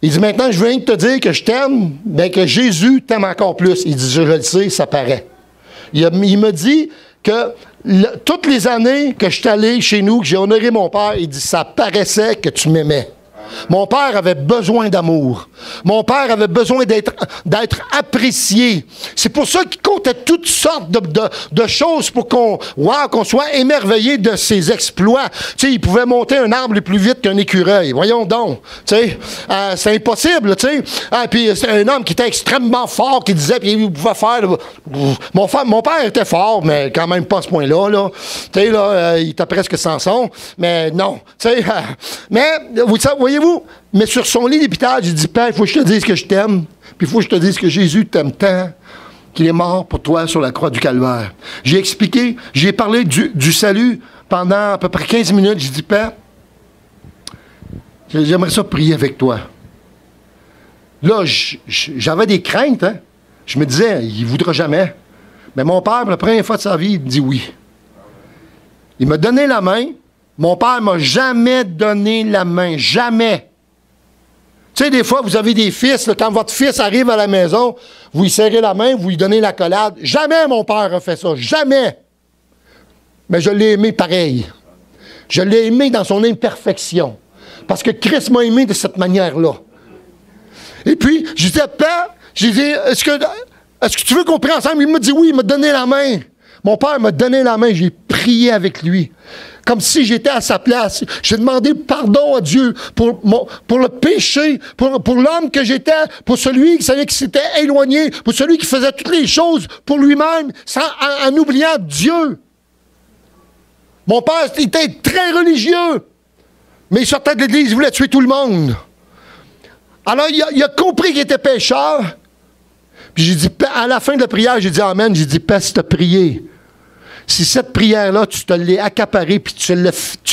Il dit, maintenant, je viens de te dire que je t'aime, bien que Jésus t'aime encore plus. Il dit, je le sais, ça paraît. Il me dit que toutes les années que je suis allé chez nous, que j'ai honoré mon père, il dit, ça paraissait que tu m'aimais. Mon père avait besoin d'amour. Mon père avait besoin d'être apprécié. C'est pour ça qu'il comptait toutes sortes de choses pour qu'on soit émerveillé de ses exploits. Tu sais, il pouvait monter un arbre plus vite qu'un écureuil. Voyons donc. Tu sais, c'est impossible. Tu sais, puis c'est un homme qui était extrêmement fort, qui disait, puis il pouvait faire. Mon père était fort, mais quand même pas à ce point-là. Là. Tu sais, là, il était presque Samson, mais non. Tu sais, mais voyez-vous, mais sur son lit d'hôpital, j'ai dit, Père, il faut que je te dise que je t'aime, puis il faut que je te dise que Jésus t'aime tant qu'il est mort pour toi sur la croix du Calvaire. J'ai expliqué, j'ai parlé du salut pendant à peu près 15 minutes. J'ai dit, Père, j'aimerais ça prier avec toi. Là, j'avais des craintes, hein. Je me disais, il ne voudra jamais. Mais mon père, la première fois de sa vie, il me dit oui. Il m'a donné la main. Mon père ne m'a jamais donné la main. Jamais. Tu sais, des fois, vous avez des fils, là, quand votre fils arrive à la maison, vous lui serrez la main, vous lui donnez l'accolade. Jamais mon père a fait ça. Jamais. Mais je l'ai aimé pareil. Je l'ai aimé dans son imperfection. Parce que Christ m'a aimé de cette manière-là. Et puis, je disais, Père, j'ai dit, est-ce que tu veux qu'on prie ensemble? Il m'a dit oui, il m'a donné la main. Mon père m'a donné la main, j'ai prié avec lui. Comme si j'étais à sa place. J'ai demandé pardon à Dieu pour le péché, pour l'homme que j'étais, pour celui qui savait qu'il s'était éloigné, pour celui qui faisait toutes les choses pour lui-même, en oubliant Dieu. Mon père était très religieux, mais il sortait de l'église, il voulait tuer tout le monde. Alors, il a compris qu'il était pécheur. Puis j'ai dit, à la fin de la prière, j'ai dit Amen. J'ai dit, Père, si tu as prié, si cette prière-là, tu te l'es accaparée, puis tu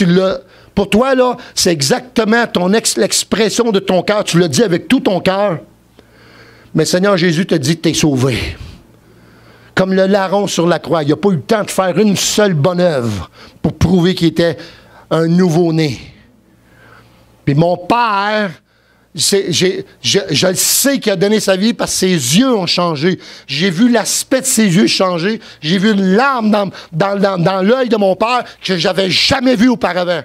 l'as. Pour toi, là, c'est exactement l'expression de ton cœur. Tu l'as dit avec tout ton cœur. Mais Seigneur Jésus te dit que tu es sauvé. Comme le larron sur la croix. Il n'a pas eu le temps de faire une seule bonne œuvre pour prouver qu'il était un nouveau-né. Puis mon père, je le sais qu'il a donné sa vie parce que ses yeux ont changé. J'ai vu l'aspect de ses yeux changer. J'ai vu une larme dans l'œil de mon père que j'avais jamais vu auparavant.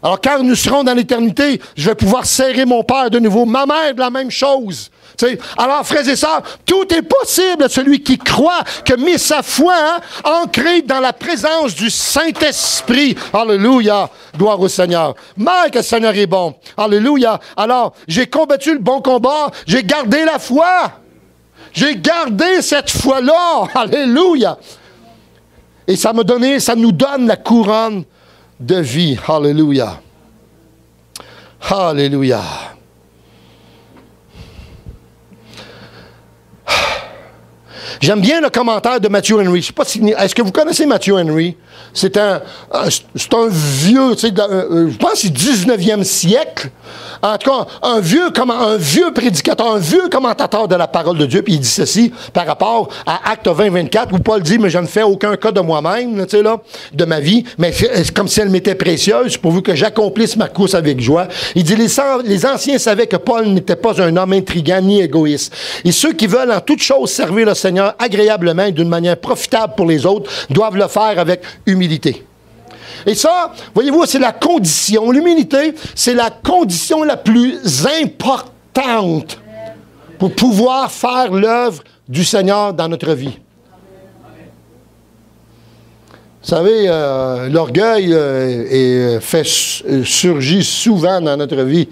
Alors, quand nous serons dans l'éternité, je vais pouvoir serrer mon père de nouveau. Ma mère, de la même chose. T'sais, alors, frères et sœurs, tout est possible à celui qui croit, qui a mis sa foi ancrée dans la présence du Saint-Esprit. Alléluia. Gloire au Seigneur. Mais que le Seigneur est bon. Alléluia. Alors, j'ai combattu le bon combat. J'ai gardé la foi. J'ai gardé cette foi-là. Alléluia. Et ça nous donne la couronne de vie. Alléluia. Alléluia. J'aime bien le commentaire de Matthew Henry. Je sais pas si, est-ce que vous connaissez Matthew Henry? C'est un vieux, tu sais, je pense que c'est du 19e siècle. En tout cas, un vieux prédicateur, un vieux commentateur de la parole de Dieu. Puis il dit ceci par rapport à Acte 20-24, où Paul dit, mais je ne fais aucun cas de moi-même, tu sais, là, de ma vie, mais c'est comme si elle m'était précieuse, pourvu que j'accomplisse ma course avec joie. Il dit, les anciens savaient que Paul n'était pas un homme intriguant ni égoïste. Et ceux qui veulent en toute chose servir le Seigneur agréablement et d'une manière profitable pour les autres doivent le faire avec humilité. Et ça, voyez-vous, c'est la condition. L'humilité, c'est la condition la plus importante pour pouvoir faire l'œuvre du Seigneur dans notre vie. Vous savez, l'orgueil surgit souvent dans notre vie.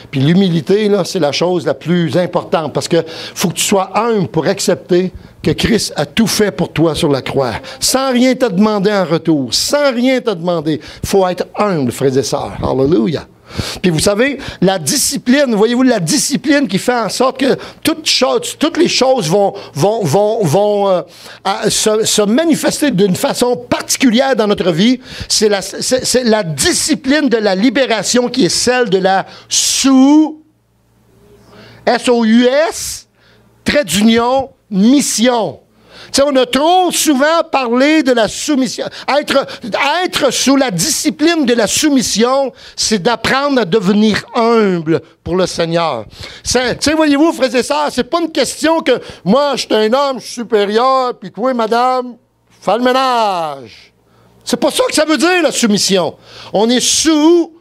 Puis l'humilité, là, c'est la chose la plus importante parce que faut que tu sois humble pour accepter que Christ a tout fait pour toi sur la croix. Sans rien te demander en retour. Sans rien te demander. Il faut être humble, frères et sœurs. Alléluia. Puis vous savez, la discipline, voyez-vous, la discipline qui fait en sorte que toutes les choses vont se manifester d'une façon particulière dans notre vie, c'est la discipline de la libération qui est celle de la S-O-U-S, trait d'union, mission. Tu sais, on a trop souvent parlé de la soumission. Être sous la discipline de la soumission, c'est d'apprendre à devenir humble pour le Seigneur. Tu sais, voyez-vous, frères et sœurs, c'est pas une question que moi, je suis un homme, je suis supérieur, puis toi, madame, fais le ménage. C'est pas ça que ça veut dire, la soumission. On est sous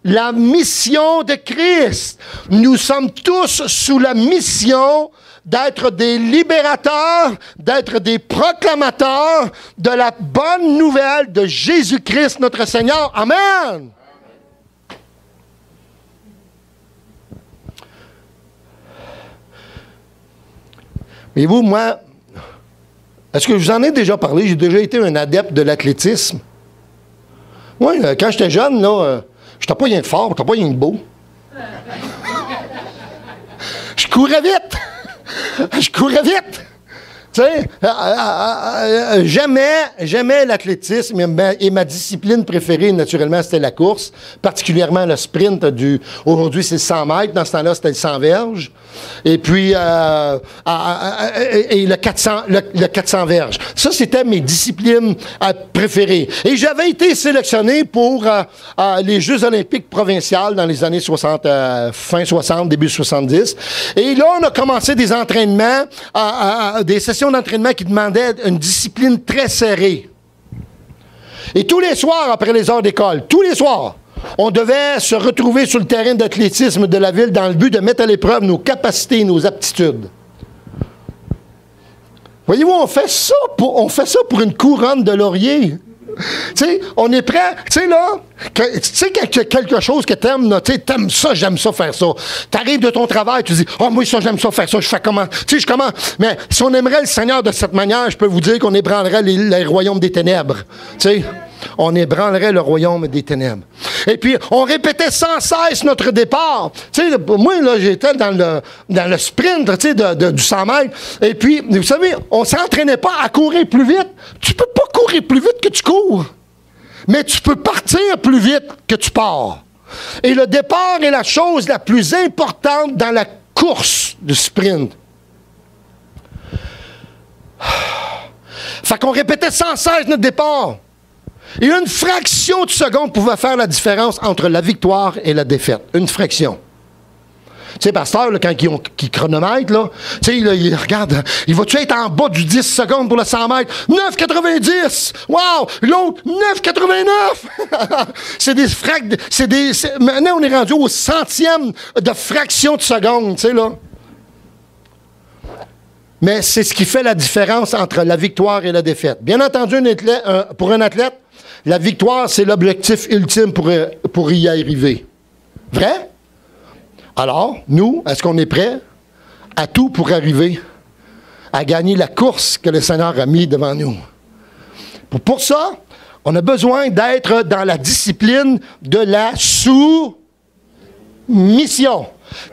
la mission de Christ. Nous sommes tous sous la mission d'être des libérateurs, d'être des proclamateurs de la bonne nouvelle de Jésus-Christ, notre Seigneur. Amen! Voyez-vous, moi, est-ce que je vous en ai déjà parlé? J'ai déjà été un adepte de l'athlétisme. Oui, quand j'étais jeune, là, je n'étais pas rien de fort, je n'étais pas rien de beau. Je courais vite! Je courais vite! Tu sais, j'aimais l'athlétisme et ma discipline préférée, naturellement, c'était la course, particulièrement le sprint aujourd'hui, c'est le 100 mètres. Dans ce temps-là, c'était le 100 verges. Et puis, le 400 verges. Ça, c'était mes disciplines préférées. Et j'avais été sélectionné pour les Jeux olympiques provinciaux dans les années 60, fin 60, début 70. Et là, on a commencé des entraînements, des sessions d'entraînement qui demandaient une discipline très serrée. Et tous les soirs, après les heures d'école, tous les soirs, on devait se retrouver sur le terrain d'athlétisme de la ville dans le but de mettre à l'épreuve nos capacités et nos aptitudes. Voyez-vous, on fait ça pour une couronne de laurier. Tu sais, on est prêt, tu sais là, tu sais quelque chose que t'aimes, tu sais, t'aimes ça, j'aime ça faire ça. T'arrives de ton travail, tu dis, oh moi ça j'aime ça faire ça, je fais comment, tu sais, je commence. Mais si on aimerait le Seigneur de cette manière, je peux vous dire qu'on ébranlerait les royaumes des ténèbres, tu sais. On ébranlerait le royaume des ténèbres. Et puis, on répétait sans cesse notre départ. Tu sais, moi, là, j'étais dans le sprint, tu sais, du 100 mètres. Et puis, vous savez, on ne s'entraînait pas à courir plus vite. Tu peux pas courir plus vite que tu cours. Mais tu peux partir plus vite que tu pars. Et le départ est la chose la plus importante dans la course du sprint. Fait qu'on répétait sans cesse notre départ. Et une fraction de seconde pouvait faire la différence entre la victoire et la défaite. Une fraction. Tu sais, pasteur, là, quand ils chronomètrent, là, tu sais, il regarde, il va-tu être en bas du 10 secondes pour le 100 mètres? 9,90! Wow! L'autre, 9,89! Maintenant, on est rendu au centième de fraction de seconde, tu sais, là. Mais c'est ce qui fait la différence entre la victoire et la défaite. Bien entendu, pour un athlète, la victoire, c'est l'objectif ultime pour y arriver. Vrai? Alors, nous, est-ce qu'on est prêts à tout pour arriver à gagner la course que le Seigneur a mis devant nous? Pour ça, on a besoin d'être dans la discipline de la soumission,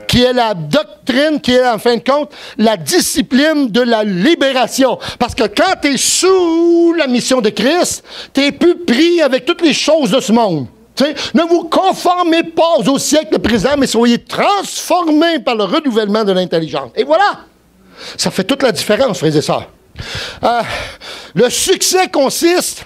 qui est la doctrine, qui est en fin de compte la discipline de la libération. Parce que quand tu es sous la mission de Christ, tu n'es plus pris avec toutes les choses de ce monde. T'sais, ne vous conformez pas au siècle présent, mais soyez transformés par le renouvellement de l'intelligence. Et voilà! Ça fait toute la différence, frères et sœurs. Le succès consiste...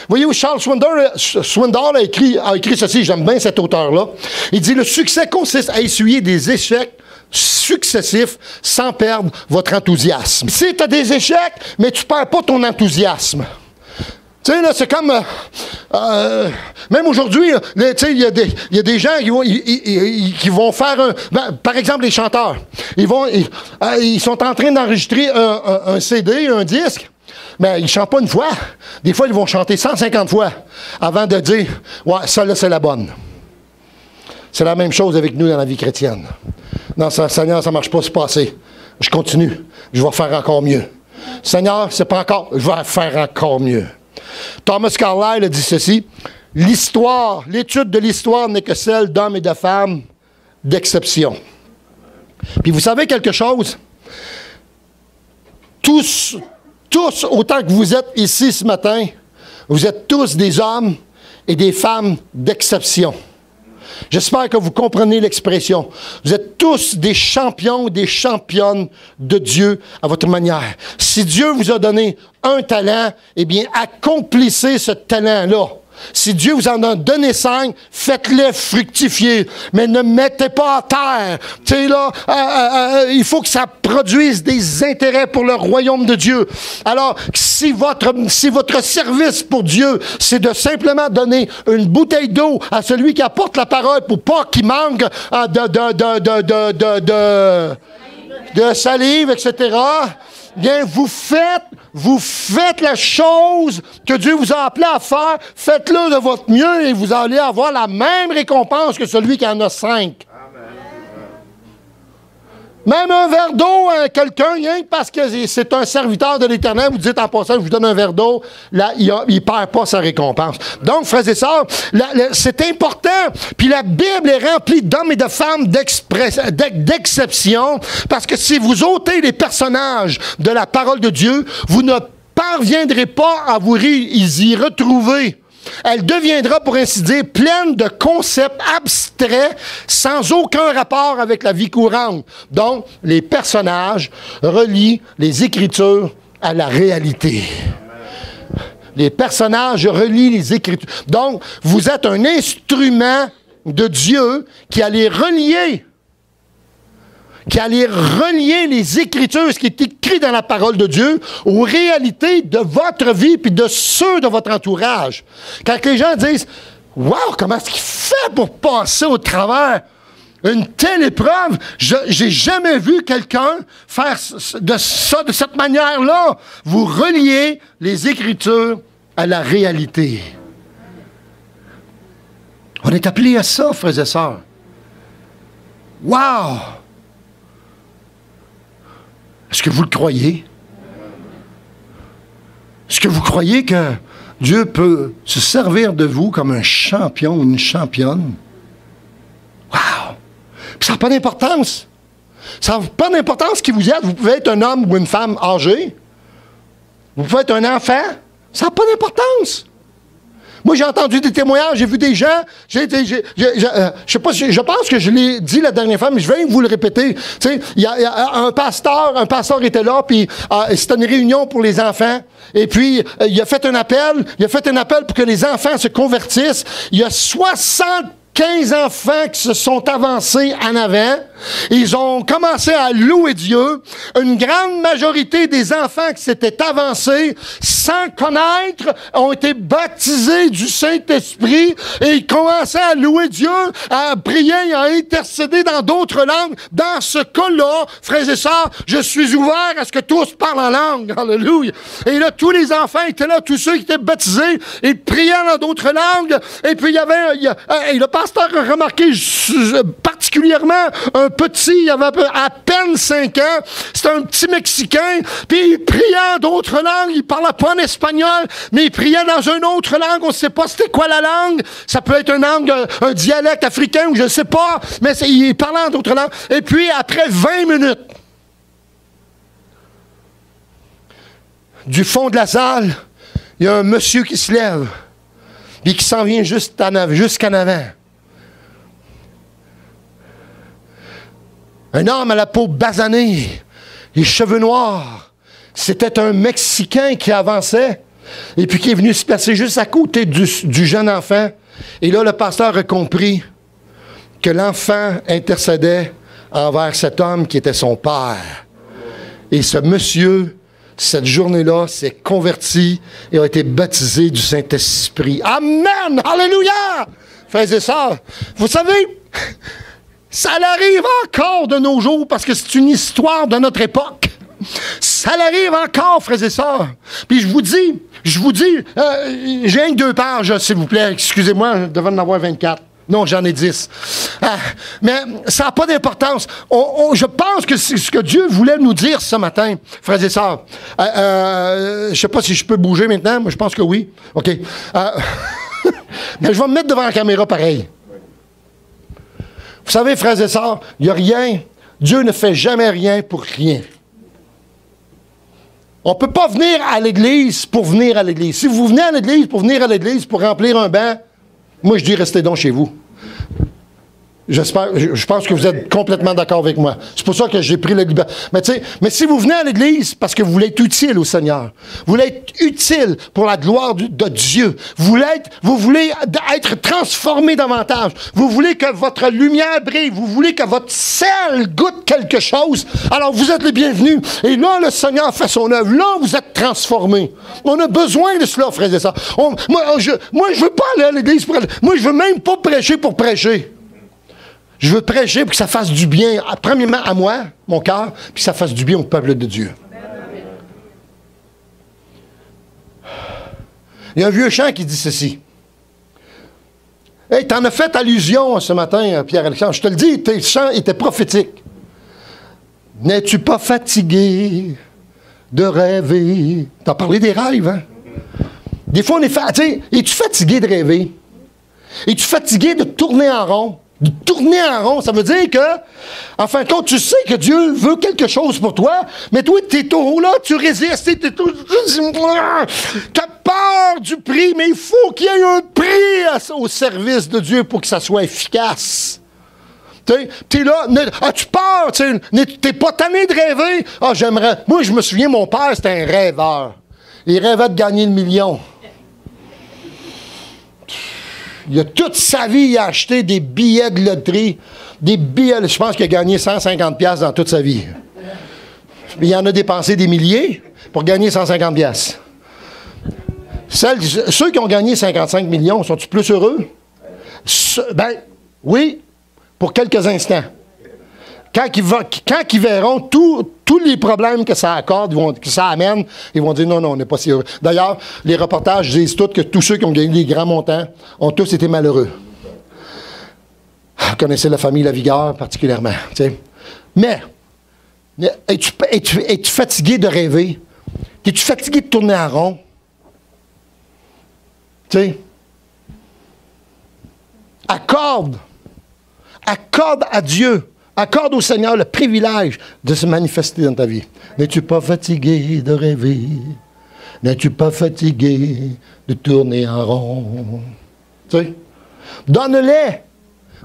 Voyez-vous, Charles Swindoll a écrit ceci, j'aime bien cet auteur-là. Il dit, le succès consiste à essuyer des échecs successifs sans perdre votre enthousiasme. Si tu as des échecs, mais tu ne perds pas ton enthousiasme. Tu sais, là, c'est comme... même aujourd'hui, tu sais, il y a des gens qui vont faire un... par exemple, les chanteurs. Ils sont en train d'enregistrer un CD, un disque, mais ils ne chantent pas une fois. Des fois, ils vont chanter 150 fois avant de dire « Ouais, ça, là, c'est la bonne. » C'est la même chose avec nous dans la vie chrétienne. Non, Seigneur, ça ne marche pas, c'est pas assez. Je continue. Je vais faire encore mieux. Seigneur, c'est pas encore... Je vais faire encore mieux. Thomas Carlyle a dit ceci, l'étude de l'histoire n'est que celle d'hommes et de femmes d'exception. Puis vous savez quelque chose? Tous, autant que vous êtes ici ce matin, vous êtes tous des hommes et des femmes d'exception. J'espère que vous comprenez l'expression. Vous êtes tous des champions ou des championnes de Dieu à votre manière. Si Dieu vous a donné un talent, eh bien, accomplissez ce talent-là. Si Dieu vous en a donné 5, faites-les fructifier. Mais ne mettez pas à terre. Tu sais, là, il faut que ça produise des intérêts pour le royaume de Dieu. Alors, si votre service pour Dieu, c'est de simplement donner une bouteille d'eau à celui qui apporte la parole pour pas qu'il manque de salive, etc., bien, vous faites la chose que Dieu vous a appelé à faire, faites-le de votre mieux et vous allez avoir la même récompense que celui qui en a 5. Même un verre d'eau à quelqu'un, rien que parce que c'est un serviteur de l'Éternel, vous dites en passant, je vous donne un verre d'eau, là, il ne perd pas sa récompense. Donc, frères et sœurs, c'est important. Puis la Bible est remplie d'hommes et de femmes d'exception, parce que si vous ôtez les personnages de la parole de Dieu, vous ne parviendrez pas à vous y retrouver. Elle deviendra, pour ainsi dire, pleine de concepts abstraits sans aucun rapport avec la vie courante. Donc, les personnages relient les Écritures à la réalité. Les personnages relient les Écritures. Donc, vous êtes un instrument de Dieu qui allait relier les Écritures, ce qui est écrit dans la parole de Dieu, aux réalités de votre vie puis de ceux de votre entourage. Quand les gens disent « Wow, comment est-ce qu'il fait pour passer au travers une telle épreuve? J'ai jamais vu quelqu'un faire de cette manière-là. » Vous reliez les Écritures à la réalité. On est appelés à ça, frères et sœurs. Wow! Est-ce que vous le croyez? Est-ce que vous croyez que Dieu peut se servir de vous comme un champion ou une championne? Wow! Puis ça n'a pas d'importance. Ça n'a pas d'importance qui vous êtes. Vous pouvez être un homme ou une femme âgée. Vous pouvez être un enfant. Ça n'a pas d'importance. Moi, j'ai entendu des témoignages, j'ai vu des gens, je sais pas, je pense que je l'ai dit la dernière fois, mais je vais vous le répéter. Tu sais, il y a un pasteur était là, puis c'était une réunion pour les enfants, et puis il a fait un appel pour que les enfants se convertissent. Il y a 75 enfants qui se sont avancés en avant. Ils ont commencé à louer Dieu. Une grande majorité des enfants qui s'étaient avancés sans connaître ont été baptisés du Saint-Esprit et ils commençaient à louer Dieu, à prier, à intercéder dans d'autres langues. Dans ce cas-là, frères et sœurs, je suis ouvert à ce que tous parlent en langue. Alléluia. Et là, tous les enfants étaient là, tous ceux qui étaient baptisés, ils priaient dans d'autres langues. Et puis, et le pasteur a remarqué particulièrement un petit, il avait à peine 5 ans, c'était un petit Mexicain, puis il priait en d'autres langues, il parlait pas en espagnol, mais il priait dans une autre langue, on ne sait pas c'était quoi la langue, ça peut être une langue, un dialecte africain, ou je ne sais pas, mais il parlait en d'autres langues, et puis après 20 minutes, du fond de la salle, il y a un monsieur qui se lève, puis qui s'en vient jusqu'en avant. Un homme à la peau basanée, les cheveux noirs. C'était un Mexicain qui avançait et puis qui est venu se placer juste à côté du jeune enfant. Et là, le pasteur a compris que l'enfant intercédait envers cet homme qui était son père. Et ce monsieur, cette journée-là, s'est converti et a été baptisé du Saint-Esprit. Amen! Alléluia! Frères et sœurs, vous savez... Ça l'arrive encore de nos jours parce que c'est une histoire de notre époque. Ça l'arrive encore, frères et sœurs. Puis je vous dis, j'ai un que 2 pages, s'il vous plaît. Excusez-moi, je devais en avoir 24. Non, j'en ai 10. Mais ça n'a pas d'importance. Je pense que c'est ce que Dieu voulait nous dire ce matin, frères et sœurs. Je ne sais pas si je peux bouger maintenant. Moi, je pense que oui. OK. Mais je vais me mettre devant la caméra pareil. Vous savez, frères et sœurs, il n'y a rien. Dieu ne fait jamais rien pour rien. On ne peut pas venir à l'Église pour venir à l'Église. Si vous venez à l'Église pour venir à l'Église pour remplir un banc, moi je dis restez donc chez vous. Je pense que vous êtes complètement d'accord avec moi. C'est pour ça que j'ai pris la liberté. Mais si vous venez à l'Église parce que vous voulez être utile au Seigneur, vous voulez être utile pour la gloire de Dieu, vous voulez être transformé davantage, vous voulez que votre lumière brille, vous voulez que votre sel goûte quelque chose, alors vous êtes les bienvenus. Et là, le Seigneur fait son œuvre. Là, vous êtes transformés. On a besoin de cela, frères et sœurs. Moi, je ne veux pas aller à l'Église pour aller. Moi, je ne veux même pas prêcher pour prêcher. Je veux prêcher pour que ça fasse du bien, premièrement à moi, mon cœur, puis que ça fasse du bien au peuple de Dieu. Il y a un vieux chant qui dit ceci. Hey, t'en as fait allusion ce matin, Pierre-Alexandre. Je te le dis, tes chants étaient prophétiques. N'es-tu pas fatigué de rêver? T'as parlé des rêves, hein? Des fois, on est fatigué. Es-tu fatigué de rêver? Es-tu fatigué de tourner en rond? De tourner en rond, ça veut dire que, en fin de compte, tu sais que Dieu veut quelque chose pour toi, mais toi, tu es tout là, tu résistes, tu as peur du prix, mais il faut qu'il y ait un prix au service de Dieu pour que ça soit efficace. Tu es là, as-tu peur? Tu n'es pas tanné de rêver? Ah, j'aimerais. Moi, je me souviens, mon père, c'était un rêveur. Il rêvait de gagner le million. Il a toute sa vie, il a acheté des billets de loterie, des billets, je pense qu'il a gagné 150$ dans toute sa vie. Il en a dépensé des milliers pour gagner 150$. Ceux qui ont gagné 55 millions, sont-ils plus heureux? Ben, oui, pour quelques instants. Quand ils verront tous les problèmes que ça accorde, que ça amène, ils vont dire non, on n'est pas si heureux. D'ailleurs, les reportages disent tous que tous ceux qui ont gagné des grands montants ont tous été malheureux. Vous connaissez la famille Lavigueur particulièrement. T'sais. Mais, es-tu fatigué de rêver? Es-tu fatigué de tourner en rond? Tu sais? Accorde à Dieu. Accorde au Seigneur le privilège de se manifester dans ta vie. N'es-tu pas fatigué de rêver? N'es-tu pas fatigué de tourner en rond? Tu sais? Donne-les.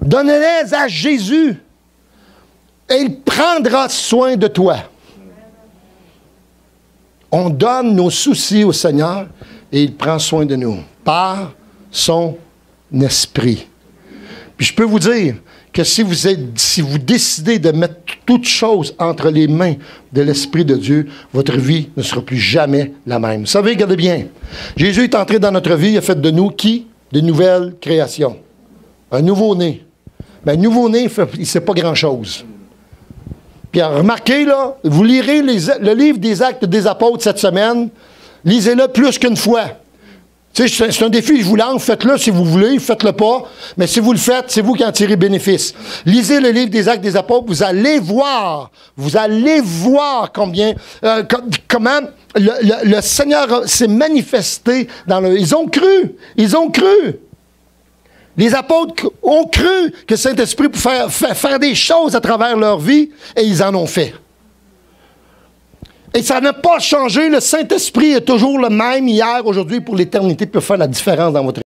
Donne-les à Jésus. Et il prendra soin de toi. On donne nos soucis au Seigneur et il prend soin de nous par son esprit. Puis je peux vous dire que si vous décidez de mettre toute chose entre les mains de l'Esprit de Dieu, votre vie ne sera plus jamais la même. Vous savez, regardez bien, Jésus est entré dans notre vie, il a fait de nous qui? De nouvelles créations. Un nouveau-né. Mais un nouveau-né, il ne sait pas grand-chose. Puis remarquez, là, vous lirez le livre des Actes des Apôtres cette semaine, lisez-le plus qu'une fois. Tu sais, c'est un défi, je vous lance, faites-le si vous voulez, faites-le pas, mais si vous le faites, c'est vous qui en tirez bénéfice. Lisez le livre des Actes des Apôtres, vous allez voir comment le Seigneur s'est manifesté dans le... Ils ont cru. Les apôtres ont cru que le Saint-Esprit pouvait faire des choses à travers leur vie, et ils en ont fait. Et ça n'a pas changé. Le Saint-Esprit est toujours le même hier, aujourd'hui, pour l'éternité, peut faire la différence dans votre vie.